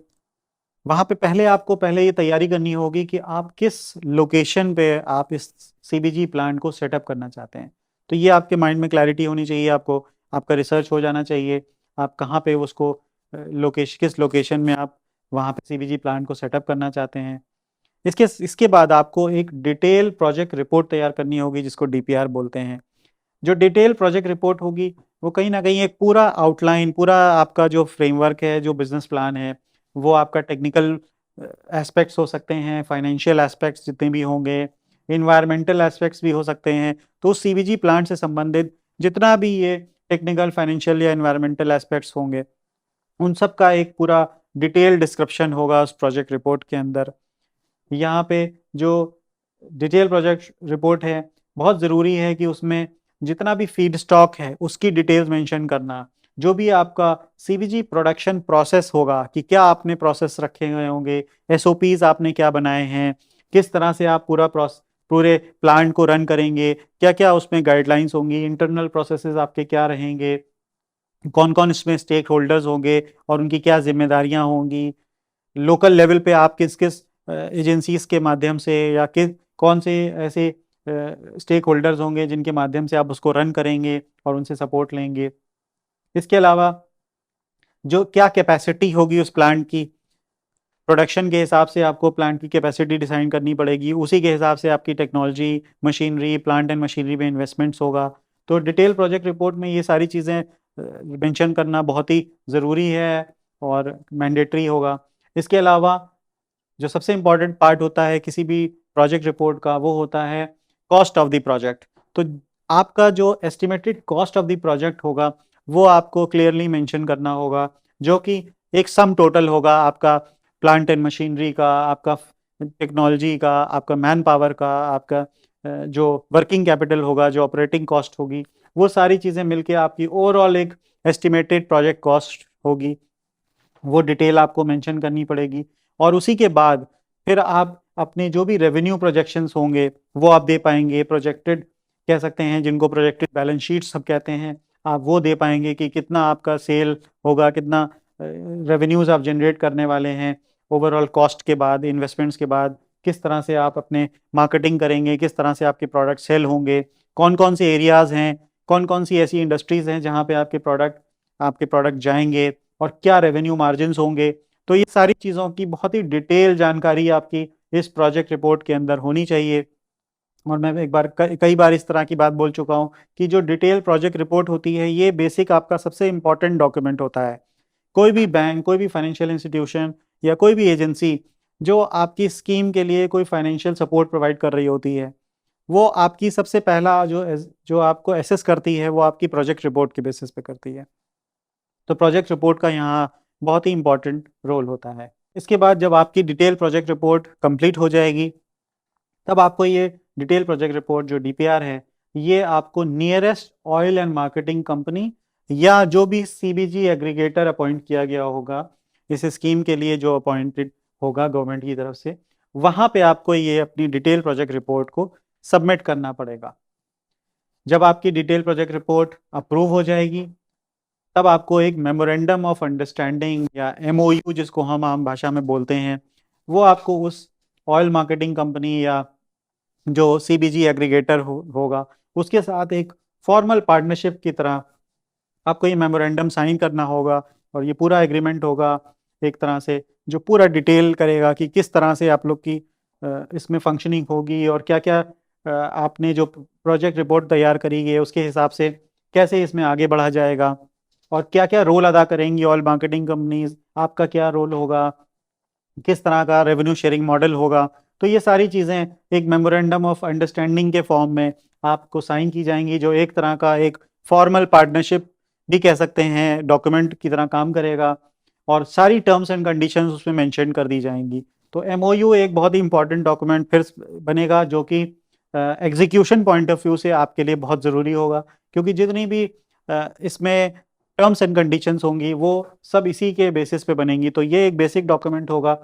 S2: वहाँ पे आपको पहले ये तैयारी करनी होगी कि आप किस लोकेशन पे आप इस सीबीजी प्लांट को सेटअप करना चाहते हैं। तो ये आपके माइंड में क्लैरिटी होनी चाहिए, आपको आपका रिसर्च हो जाना चाहिए, आप कहाँ पे उसको किस लोकेशन में आप वहाँ पे सीबीजी प्लांट को सेटअप करना चाहते हैं। इसके बाद आपको एक डिटेल प्रोजेक्ट रिपोर्ट तैयार करनी होगी, जिसको डीपीआर बोलते हैं। जो डिटेल प्रोजेक्ट रिपोर्ट होगी वो कहीं ना कहीं एक पूरा आउटलाइन, पूरा आपका जो फ्रेमवर्क है, जो बिजनेस प्लान है, वो आपका टेक्निकल एस्पेक्ट्स हो सकते हैं, फाइनेंशियल एस्पेक्ट्स जितने भी होंगे, इन्वायरमेंटल एस्पेक्ट्स भी हो सकते हैं। तो सीबीजी प्लांट से संबंधित जितना भी ये टेक्निकल, फाइनेंशियल या इन्वायरमेंटल एस्पेक्ट्स होंगे, उन सब का एक पूरा डिटेल डिस्क्रिप्शन होगा उस प्रोजेक्ट रिपोर्ट के अंदर। यहाँ पे जो डिटेल प्रोजेक्ट रिपोर्ट है, बहुत ज़रूरी है कि उसमें जितना भी फीड स्टॉक है उसकी डिटेल्स मेंशन करना, जो भी आपका सीबीजी प्रोडक्शन प्रोसेस होगा कि क्या आपने प्रोसेस रखे हुए होंगे, एसओपीज आपने क्या बनाए हैं, किस तरह से आप पूरे प्लांट को रन करेंगे, क्या क्या उसमें गाइडलाइंस होंगी, इंटरनल प्रोसेसेस आपके क्या रहेंगे, कौन कौन इसमें स्टेक होल्डर्स होंगे और उनकी क्या जिम्मेदारियां होंगी, लोकल लेवल पे आप किस किस एजेंसीज के माध्यम से या किस कौन से ऐसे स्टेक होल्डर्स होंगे जिनके माध्यम से आप उसको रन करेंगे और उनसे सपोर्ट लेंगे। इसके अलावा जो क्या कैपेसिटी होगी उस प्लांट की, प्रोडक्शन के हिसाब से आपको प्लांट की कैपेसिटी डिसाइन करनी पड़ेगी, उसी के हिसाब से आपकी technology, machinery, plant and machinery में इन्वेस्टमेंट्स होगा। तो डिटेल प्रोजेक्ट रिपोर्ट में ये सारी चीज़ें मेंशन करना बहुत ही ज़रूरी है और मैंडेटरी होगा। इसके अलावा जो सबसे इम्पॉर्टेंट पार्ट होता है किसी भी प्रोजेक्ट रिपोर्ट का, वो होता है कॉस्ट ऑफ द प्रोजेक्ट। तो आपका जो estimated cost of the project होगा वो आपको क्लियरली मेंशन करना होगा, जो कि एक सम टोटल होगा आपका प्लांट एंड मशीनरी का, आपका टेक्नोलॉजी का, आपका मैन पावर का, आपका जो वर्किंग कैपिटल होगा, जो ऑपरेटिंग कॉस्ट होगी, वो सारी चीज़ें मिलके आपकी ओवरऑल एक एस्टिमेटेड प्रोजेक्ट कॉस्ट होगी। वो डिटेल आपको मेंशन करनी पड़ेगी और उसी के बाद फिर आप अपने जो भी रेवेन्यू प्रोजेक्शंस होंगे वो आप दे पाएंगे, प्रोजेक्टेड कह सकते हैं जिनको प्रोजेक्टेड बैलेंस शीट सब कहते हैं, आप वो दे पाएंगे कि कितना आपका सेल होगा, कितना रेवेन्यूज आप जनरेट करने वाले हैं ओवरऑल कॉस्ट के बाद, इन्वेस्टमेंट्स के बाद, किस तरह से आप अपने मार्केटिंग करेंगे, किस तरह से आपके प्रोडक्ट सेल होंगे, कौन कौन से एरियाज़ हैं, कौन कौन सी ऐसी इंडस्ट्रीज़ हैं जहाँ पे आपके प्रोडक्ट जाएंगे और क्या रेवेन्यू मार्जिन्स होंगे। तो ये सारी चीज़ों की बहुत ही डिटेल जानकारी आपकी इस प्रोजेक्ट रिपोर्ट के अंदर होनी चाहिए। और मैं एक बार कई बार इस तरह की बात बोल चुका हूँ कि जो डिटेल प्रोजेक्ट रिपोर्ट होती है ये बेसिक आपका सबसे इम्पॉर्टेंट डॉक्यूमेंट होता है। कोई भी बैंक, कोई भी फाइनेंशियल इंस्टीट्यूशन या कोई भी एजेंसी जो आपकी स्कीम के लिए कोई फाइनेंशियल सपोर्ट प्रोवाइड कर रही होती है, वो आपकी सबसे पहला जो आपको एसेस करती है वो आपकी प्रोजेक्ट रिपोर्ट के बेसिस पे करती है। तो प्रोजेक्ट रिपोर्ट का यहाँ बहुत ही इंपॉर्टेंट रोल होता है। इसके बाद जब आपकी डिटेल प्रोजेक्ट रिपोर्ट कंप्लीट हो जाएगी तब आपको ये डिटेल प्रोजेक्ट रिपोर्ट जो डीपीआर है ये आपको nearest oil and marketing company या जो भी सीबीजी एग्रीगेटर अपॉइंट किया गया होगा इस स्कीम के लिए, जो अपॉइंटेड होगा गवर्नमेंट की तरफ से, वहाँ पे आपको ये अपनी डिटेल प्रोजेक्ट रिपोर्ट को सबमिट करना पड़ेगा। जब आपकी डिटेल प्रोजेक्ट रिपोर्ट अप्रूव हो जाएगी तब आपको एक मेमोरेंडम ऑफ अंडरस्टैंडिंग या एमओयू जिसको हम आम भाषा में बोलते हैं, वो आपको उस ऑयल मार्केटिंग कंपनी या जो सीबीजी एग्रीगेटर होगा उसके साथ एक फॉर्मल पार्टनरशिप की तरह आपको ये मेमोरेंडम साइन करना होगा। और ये पूरा एग्रीमेंट होगा एक तरह से जो पूरा डिटेल करेगा कि किस तरह से आप लोग की इसमें फंक्शनिंग होगी और क्या क्या आपने जो प्रोजेक्ट रिपोर्ट तैयार करी है उसके हिसाब से कैसे इसमें आगे बढ़ा जाएगा और क्या क्या रोल अदा करेंगी ऑयल मार्केटिंग कंपनीज, आपका क्या रोल होगा, किस तरह का रेवेन्यू शेयरिंग मॉडल होगा। तो ये सारी चीज़ें एक मेमोरेंडम ऑफ अंडरस्टैंडिंग के फॉर्म में आपको साइन की जाएंगी, जो एक तरह का एक फॉर्मल पार्टनरशिप भी कह सकते हैं डॉक्यूमेंट की तरह काम करेगा और सारी टर्म्स एंड कंडीशंस उसमें मेंशन कर दी जाएंगी। तो एमओयू एक बहुत ही इंपॉर्टेंट डॉक्यूमेंट फिर बनेगा जो कि एग्जीक्यूशन पॉइंट ऑफ व्यू से आपके लिए बहुत ज़रूरी होगा, क्योंकि जितनी भी इसमें टर्म्स एंड कंडीशंस होंगी वो सब इसी के बेसिस पे बनेंगी। तो ये एक बेसिक डॉक्यूमेंट होगा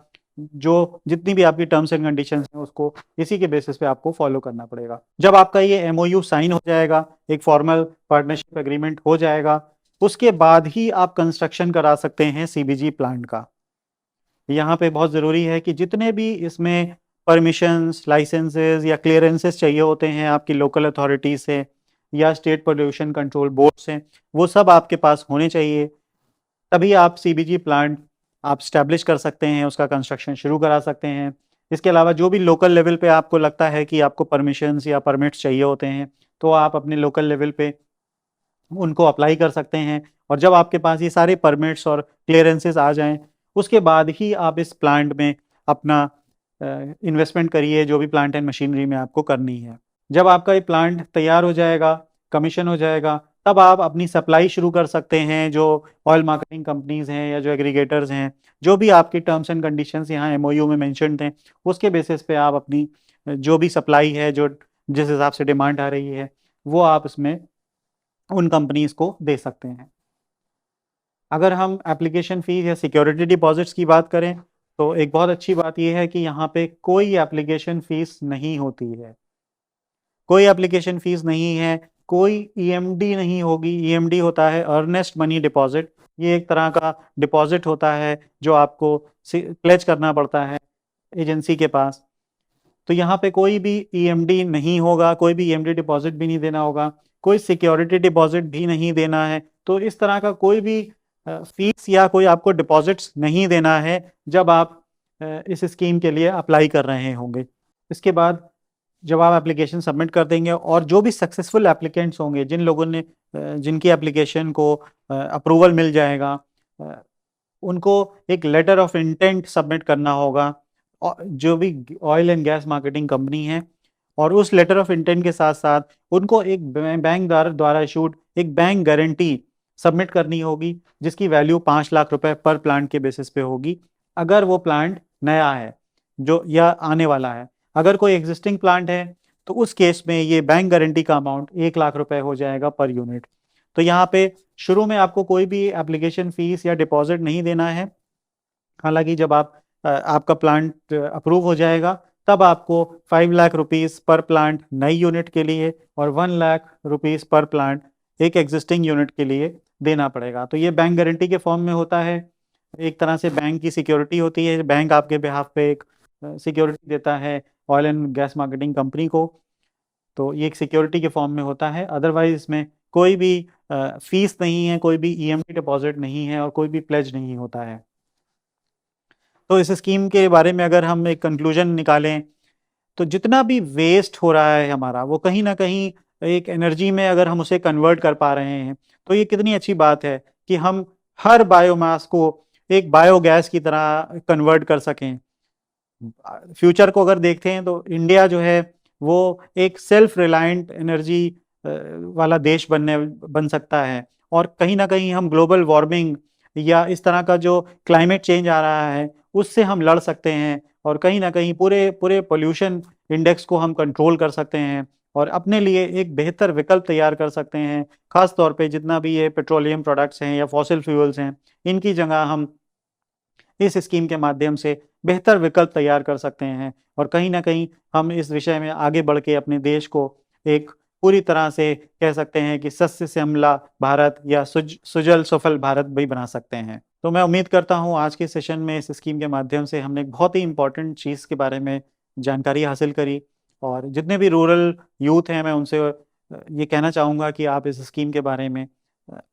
S2: जो जितनी भी आपकी टर्म्स एंड कंडीशंस हैं उसको इसी के बेसिस पे आपको फॉलो करना पड़ेगा। जब आपका ये एमओयू साइन हो जाएगा, एक फॉर्मल पार्टनरशिप एग्रीमेंट हो जाएगा, उसके बाद ही आप कंस्ट्रक्शन करा सकते हैं सीबीजी प्लांट का। यहाँ पे बहुत ज़रूरी है कि जितने भी इसमें परमिशंस, लाइसेंसेस या क्लियरेंसेस चाहिए होते हैं आपकी लोकल अथॉरिटी से या स्टेट पोल्यूशन कंट्रोल बोर्ड से, वो सब आपके पास होने चाहिए, तभी आप सीबीजी प्लांट आप स्टैब्लिश कर सकते हैं, उसका कंस्ट्रक्शन शुरू करा सकते हैं। इसके अलावा जो भी लोकल लेवल पे आपको लगता है कि आपको परमिशंस या परमिट्स चाहिए होते हैं तो आप अपने लोकल लेवल पे उनको अप्लाई कर सकते हैं। और जब आपके पास ये सारे परमिट्स और क्लियरेंसेस आ जाएं उसके बाद ही आप इस प्लांट में अपना इन्वेस्टमेंट करिए जो भी प्लांट एंड मशीनरी में आपको करनी है। जब आपका ये प्लांट तैयार हो जाएगा, कमीशन हो जाएगा, तब आप अपनी सप्लाई शुरू कर सकते हैं। जो ऑयल मार्केटिंग कंपनीज हैं या जो एग्रीगेटर्स हैं, जो भी आपकी टर्म्स एंड कंडीशंस यहाँ एमओयू में मेंशन्ड हैं, उसके बेसिस पे आप अपनी जो भी सप्लाई है, जो जिस हिसाब से डिमांड आ रही है, वो आप इसमें उन कंपनीज को दे सकते हैं। अगर हम एप्लीकेशन फ़ीस या सिक्योरिटी डिपॉजिट्स की बात करें तो एक बहुत अच्छी बात यह है कि यहाँ पे कोई एप्लीकेशन फ़ीस नहीं होती है, कोई एप्लीकेशन फ़ीस नहीं है, कोई ईएमडी नहीं होगी। ईएमडी होता है अर्नेस्ट मनी डिपॉज़िट, ये एक तरह का डिपॉज़िट होता है जो आपको प्लेज करना पड़ता है एजेंसी के पास। तो यहाँ पे कोई भी ईएमडी नहीं होगा, कोई भी ईएमडी डिपॉज़िट भी नहीं देना होगा, कोई सिक्योरिटी डिपॉज़िट भी नहीं देना है। तो इस तरह का कोई भी फ़ीस या कोई आपको डिपॉज़िट्स नहीं देना है जब आप इस स्कीम के लिए अप्लाई कर रहे होंगे। इसके बाद जब आप एप्लीकेशन सबमिट कर देंगे और जो भी सक्सेसफुल एप्लीकेंट्स होंगे, जिन लोगों ने जिनकी एप्लीकेशन को अप्रूवल मिल जाएगा, उनको एक लेटर ऑफ इंटेंट सबमिट करना होगा जो भी oil and gas marketing company है, और उस लेटर ऑफ इंटेंट के साथ साथ उनको एक बैंक द्वारा इशूड एक बैंक गारंटी सबमिट करनी होगी जिसकी वैल्यू 5 लाख रुपए पर प्लांट के बेसिस पे होगी, अगर वो प्लांट नया है जो या आने वाला है। अगर कोई एग्जिस्टिंग प्लांट है तो उस केस में ये बैंक गारंटी का अमाउंट 1 लाख रुपए हो जाएगा पर यूनिट। तो यहाँ पे शुरू में आपको कोई भी एप्लीकेशन फ़ीस या डिपॉज़िट नहीं देना है। हालाँकि जब आपका प्लांट अप्रूव हो जाएगा तब आपको 5 लाख रुपीज़ पर प्लांट नई यूनिट के लिए और 1 लाख रुपीज़ पर प्लांट एक एग्जिस्टिंग यूनिट के लिए देना पड़ेगा। तो ये बैंक गारंटी के फॉर्म में होता है, एक तरह से बैंक की सिक्योरिटी होती है। बैंक आपके बिहाफ पे एक सिक्योरिटी देता है oil and gas marketing company को, तो ये एक सिक्योरिटी के फॉर्म में होता है। अदरवाइज इसमें कोई भी फीस नहीं है, कोई भी ईएमडी डिपॉजिट नहीं है और कोई भी प्लेज नहीं होता है। तो इस स्कीम के बारे में अगर हम एक कंक्लूजन निकालें तो जितना भी वेस्ट हो रहा है हमारा, वो कहीं ना कहीं एक एनर्जी में अगर हम उसे कन्वर्ट कर पा रहे हैं तो ये कितनी अच्छी बात है कि हम हर बायोमास को एक बायोगैस की तरह कन्वर्ट कर सकें। फ्यूचर को अगर देखते हैं तो इंडिया जो है वो एक सेल्फ रिलायंट एनर्जी वाला देश बन सकता है, और कहीं ना कहीं हम ग्लोबल वार्मिंग या इस तरह का जो क्लाइमेट चेंज आ रहा है उससे हम लड़ सकते हैं, और कहीं ना कहीं पूरे पूरे पोल्यूशन इंडेक्स को हम कंट्रोल कर सकते हैं और अपने लिए एक बेहतर विकल्प तैयार कर सकते हैं। खास तौर पे जितना भी ये पेट्रोलियम प्रोडक्ट्स हैं या फॉसिल फ्यूल्स हैं, इनकी जगह हम इस स्कीम के माध्यम से बेहतर विकल्प तैयार कर सकते हैं, और कहीं ना कहीं हम इस विषय में आगे बढ़ के अपने देश को एक पूरी तरह से कह सकते हैं कि सस्य श्यामला भारत या सुजल सफल भारत भी बना सकते हैं। तो मैं उम्मीद करता हूँ आज के सेशन में इस स्कीम के माध्यम से हमने एक बहुत ही इम्पोर्टेंट चीज़ के बारे में जानकारी हासिल करी, और जितने भी रूरल यूथ हैं मैं उनसे ये कहना चाहूँगा कि आप इस स्कीम के बारे में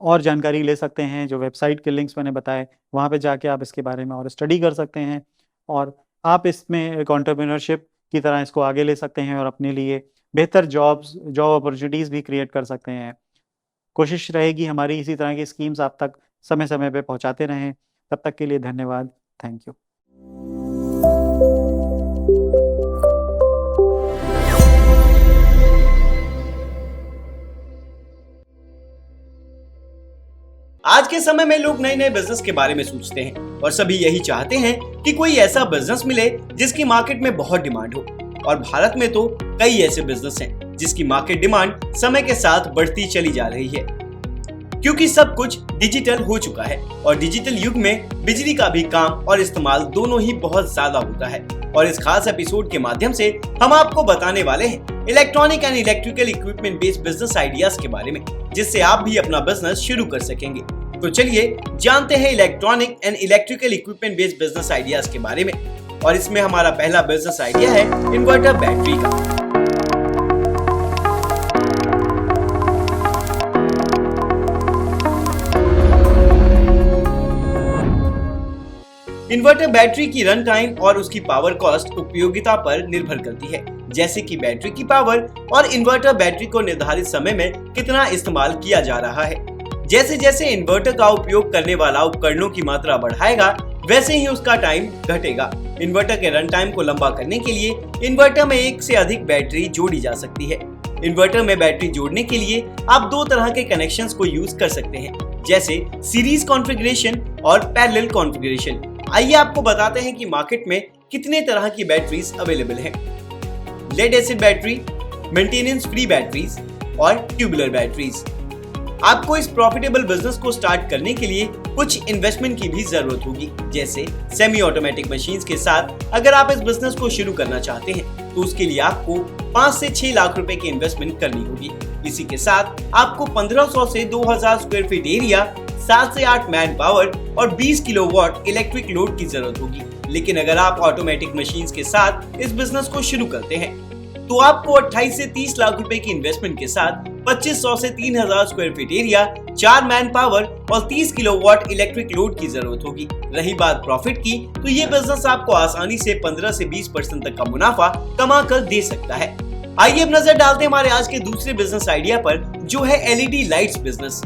S2: और जानकारी ले सकते हैं। जो वेबसाइट के लिंक्स मैंने बताए वहाँ पे जाके आप इसके बारे में और स्टडी कर सकते हैं, और आप इसमें एक एंटरप्रेन्योरशिप की तरह इसको आगे ले सकते हैं और अपने लिए बेहतर जॉब अपॉर्चुनिटीज़ भी क्रिएट कर सकते हैं। कोशिश रहेगी हमारी इसी तरह की स्कीम्स आप तक समय समय पे पहुँचाते रहें। तब तक के लिए धन्यवाद। Thank you.
S3: आज के समय में लोग नए नए बिजनेस के बारे में सोचते हैं और सभी यही चाहते हैं कि कोई ऐसा बिजनेस मिले जिसकी मार्केट में बहुत डिमांड हो। और भारत में तो कई ऐसे बिजनेस हैं जिसकी मार्केट डिमांड समय के साथ बढ़ती चली जा रही है, क्योंकि सब कुछ डिजिटल हो चुका है और डिजिटल युग में बिजली का भी काम और इस्तेमाल दोनों ही बहुत ज्यादा होता है। और इस खास एपिसोड के माध्यम से हम आपको बताने वाले हैं electronic and electrical equipment based business ideas के बारे में, जिससे आप भी अपना बिजनेस शुरू कर सकेंगे। तो चलिए जानते हैं electronic and electrical equipment based business ideas के बारे में। और इसमें हमारा पहला बिजनेस आइडिया है इन्वर्टर बैटरी का। इन्वर्टर बैटरी की रन टाइम और उसकी पावर कॉस्ट उपयोगिता पर निर्भर करती है, जैसे कि बैटरी की पावर और इन्वर्टर बैटरी को निर्धारित समय में कितना इस्तेमाल किया जा रहा है। जैसे जैसे इन्वर्टर का उपयोग करने वाला उपकरणों की मात्रा बढ़ाएगा वैसे ही उसका टाइम घटेगा। इन्वर्टर के रन टाइम को लंबा करने के लिए इन्वर्टर में एक से अधिक बैटरी जोड़ी जा सकती है। इन्वर्टर में बैटरी जोड़ने के लिए आप दो तरह के कनेक्शंस को यूज कर सकते हैं, जैसे सीरीज कॉन्फ़िगरेशन और पैरेलल कॉन्फ़िगरेशन। आइए आपको बताते हैं कि मार्केट में कितने तरह की बैटरीज अवेलेबल हैं। Lead acid battery, maintenance free batteries और ट्यूबुलर बैटरीज। आपको इस प्रॉफिटेबल बिजनेस को स्टार्ट करने के लिए कुछ इन्वेस्टमेंट की भी जरूरत होगी, जैसे सेमी ऑटोमेटिक मशीन्स के साथ अगर आप इस बिजनेस को शुरू करना चाहते हैं तो उसके लिए आपको 5 से 6 लाख रुपए की इन्वेस्टमेंट करनी होगी। इसी के साथ आपको 1500 से 2000 स्क्वायर फीट एरिया, 7 से 8 मैन पावर और 20 किलोवाट इलेक्ट्रिक लोड की जरूरत होगी। लेकिन अगर आप ऑटोमेटिक मशीन्स के साथ इस बिजनेस को शुरू करते हैं तो आपको 28 से 30 लाख रुपए की इन्वेस्टमेंट के साथ 2500 से 3000 square feet area, 4 man power और 30 किलोवाट इलेक्ट्रिक लोड की जरूरत होगी। रही बात प्रॉफिट की, तो ये बिजनेस आपको आसानी से 15 से 20% तक का मुनाफा कमा कर दे सकता है। आइए अब नजर डालते हैं हमारे आज के दूसरे बिजनेस आइडिया पर, जो है एलईडी लाइट्स बिजनेस।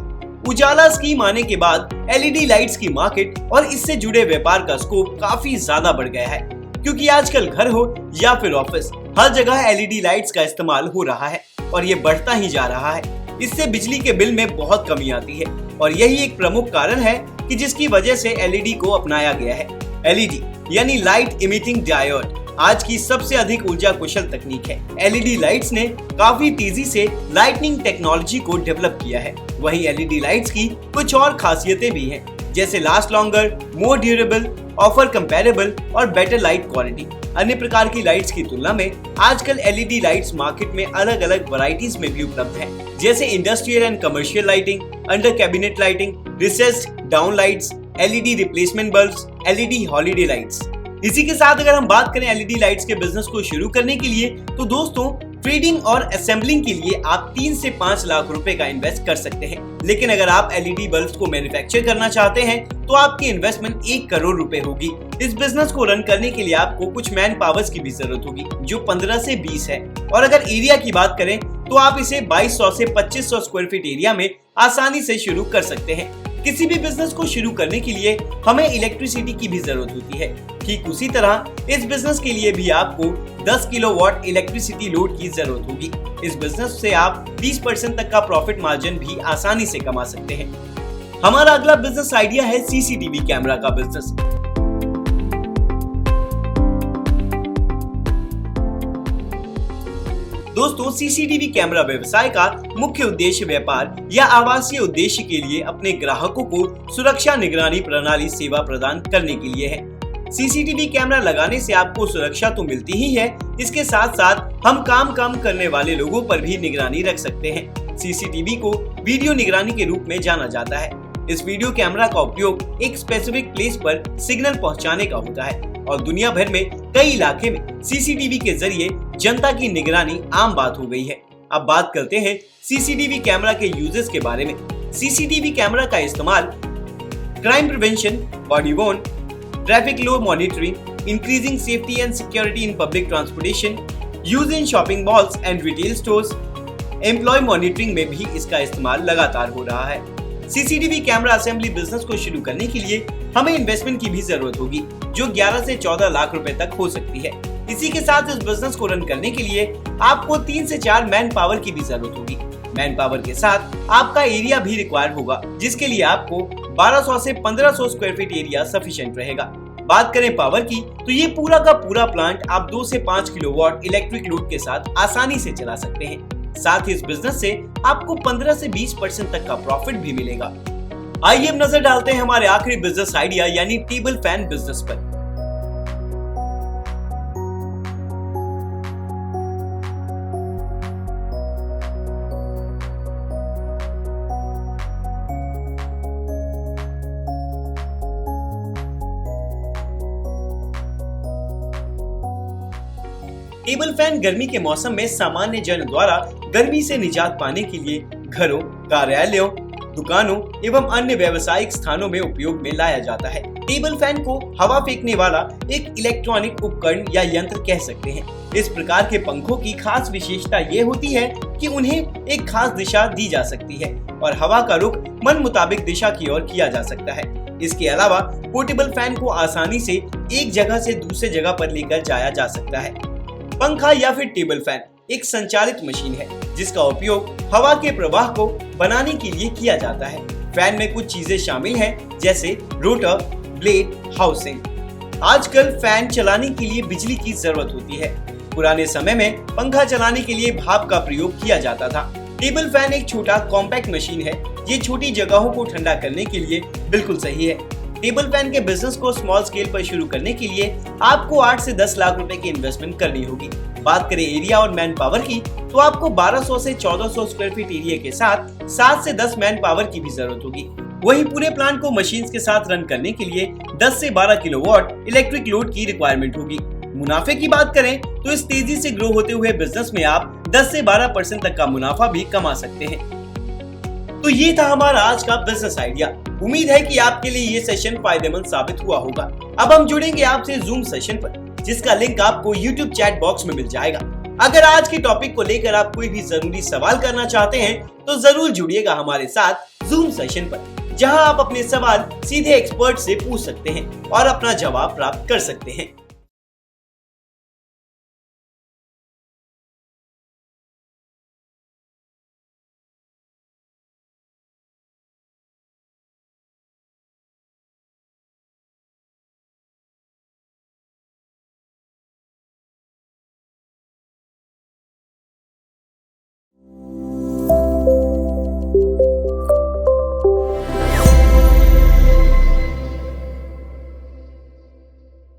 S3: उजाला स्कीम आने के बाद एलईडी लाइट्स की मार्केट और इससे जुड़े व्यापार का स्कोप काफी ज्यादा बढ़ गया है, क्योंकि आजकल घर हो या फिर ऑफिस, हर जगह एलईडी लाइट्स का इस्तेमाल हो रहा है और ये बढ़ता ही जा रहा है। इससे बिजली के बिल में बहुत कमी आती है और यही एक प्रमुख कारण है कि जिसकी वजह से एलईडी को अपनाया गया है। एलईडी यानी लाइट इमिटिंग डायोड आज की सबसे अधिक ऊर्जा कुशल तकनीक है। एलईडी लाइट्स ने काफी तेजी से लाइटनिंग टेक्नोलॉजी को डेवलप किया है। वहीं एलईडी लाइट्स की कुछ और खासियतें भी हैं, जैसे लास्ट लॉन्गर, मोर ड्यूरेबल, ऑफर कंपैरेबल और बेटर लाइट क्वालिटी। अन्य प्रकार की लाइट्स की तुलना में आजकल एलईडी लाइट्स मार्केट में अलग अलग वैरायटीज में भी उपलब्ध है, जैसे industrial and commercial lighting, under cabinet lighting, richest down lights, LED replacement bulbs, LED holiday lights. इसी के साथ अगर हम बात करें एलईडी लाइट्स के बिजनेस को शुरू करने के लिए, तो दोस्तों ट्रेडिंग और असेंबलिंग के लिए आप 3 से 5 लाख रुपए का इन्वेस्ट कर सकते हैं। लेकिन अगर आप एलईडी बल्ब्स को मैन्युफैक्चर करना चाहते हैं तो आपकी इन्वेस्टमेंट 1 करोड़ रुपए होगी। इस बिजनेस को रन करने के लिए आपको कुछ मैन पावर्स की भी जरूरत होगी, जो 15 से 20 है। और अगर एरिया की बात करें तो आप इसे 2200 से 2500 स्क्वायर फीट एरिया में आसानी से शुरू कर सकते हैं। किसी भी बिजनेस को शुरू करने के लिए हमें इलेक्ट्रिसिटी की भी जरूरत होती है। ठीक उसी तरह इस बिजनेस के लिए भी आपको 10 किलोवाट इलेक्ट्रिसिटी लोड की जरूरत होगी। इस बिजनेस से आप 20% तक का प्रॉफिट मार्जिन भी आसानी से कमा सकते हैं। हमारा अगला बिजनेस आइडिया है सीसीटीवी कैमरा का बिजनेस। दोस्तों, सीसीटीवी कैमरा व्यवसाय का मुख्य उद्देश्य व्यापार या आवासीय उद्देश्य के लिए अपने ग्राहकों को सुरक्षा निगरानी प्रणाली सेवा प्रदान करने के लिए है। सीसीटीवी कैमरा लगाने से आपको सुरक्षा तो मिलती ही है, इसके साथ साथ हम काम करने वाले लोगों पर भी निगरानी रख सकते हैं। सीसीटीवी को वीडियो निगरानी के रूप में जाना जाता है। इस वीडियो कैमरा का उपयोग एक स्पेसिफिक प्लेस पर सिग्नल पहुंचाने का होता है और दुनिया भर में कई इलाके में सीसीटीवी के जरिए जनता की निगरानी आम बात हो गई है। अब बात करते हैं सीसीटीवी कैमरा के यूजेस के बारे में। सीसीटीवी कैमरा का इस्तेमाल crime prevention, body worn, traffic flow monitoring, increasing safety and security in public transportation, use in shopping malls and retail stores, employ monitoring में भी इसका इस्तेमाल लगातार हो रहा है। सीसीटीवी कैमरा असेंबली बिजनेस को शुरू करने के लिए हमें इन्वेस्टमेंट की भी जरूरत होगी, जो 11 से 14 लाख रुपए तक हो सकती है। इसी के साथ इस बिजनेस को रन करने के लिए आपको 3 से 4 मैन पावर की भी जरूरत होगी। मैन पावर के साथ आपका एरिया भी रिक्वायर होगा, जिसके लिए आपको 1200 से 1500 स्क्वायर फीट एरिया सफिशिएंट रहेगा। बात करें पावर की, तो ये पूरा का पूरा प्लांट आप 2 से 5 किलोवाट इलेक्ट्रिक लोड के साथ आसानी से चला सकते हैं। साथ ही इस बिजनेस से आपको 15 से 20% तक का प्रॉफिट भी मिलेगा। आइए अब नजर डालते हैं हमारे आखिरी बिजनेस आइडिया यानी टेबल फैन बिजनेस पर। टेबल फैन गर्मी के मौसम में सामान्य जन द्वारा गर्मी से निजात पाने के लिए घरों, कार्यालयों, दुकानों एवं अन्य व्यावसायिक स्थानों में उपयोग में लाया जाता है। टेबल फैन को हवा फेंकने वाला एक इलेक्ट्रॉनिक उपकरण या यंत्र कह सकते हैं। इस प्रकार के पंखों की खास विशेषता ये होती है कि उन्हें एक खास दिशा दी जा सकती है और हवा का रुख मन मुताबिक दिशा की ओर किया जा सकता है। इसके अलावा पोर्टेबल फैन को आसानी से एक जगह से दूसरे जगह पर लेकर जाया जा सकता है। पंखा या फिर टेबल फैन एक संचालित मशीन है जिसका उपयोग हवा के प्रवाह को बनाने के लिए किया जाता है। फैन में कुछ चीजें शामिल हैं, जैसे रोटर, ब्लेड, हाउसिंग। आजकल फैन चलाने के लिए बिजली की जरूरत होती है। पुराने समय में पंखा चलाने के लिए भाप का प्रयोग किया जाता था। टेबल फैन एक छोटा कॉम्पैक्ट मशीन है। ये छोटी जगहों को ठंडा करने के लिए बिल्कुल सही है। टेबल फैन के बिजनेस को स्मॉल स्केल पर शुरू करने के लिए आपको 8 से 10 लाख रुपए की इन्वेस्टमेंट करनी होगी। बात करें एरिया और मैन पावर की, तो आपको 1200 से 1400 स्क्वायर फीट एरिया के साथ 7 से 10 मैन पावर की भी जरूरत होगी। वहीं पूरे प्लांट को मशीन्स के साथ रन करने के लिए 10 से 12 किलोवाट इलेक्ट्रिक लोड की रिक्वायरमेंट होगी। मुनाफे की बात करें तो इस तेजी से ग्रो होते हुए बिजनेस में आप 10 से 12% तक का मुनाफा भी कमा सकते हैं। तो ये था हमारा आज का बिजनेस आइडिया। उम्मीद है कि आपके लिए ये सेशन फायदेमंद साबित हुआ होगा। अब हम जुड़ेंगे आपसे जूम सेशन पर, जिसका लिंक आपको YouTube चैट बॉक्स में मिल जाएगा। अगर आज के टॉपिक को लेकर आप कोई भी जरूरी सवाल करना चाहते हैं तो जरूर जुड़िएगा हमारे साथ जूम सेशन पर, जहां आप अपने सवाल सीधे एक्सपर्ट से पूछ सकते हैं और अपना जवाब प्राप्त कर सकते हैं।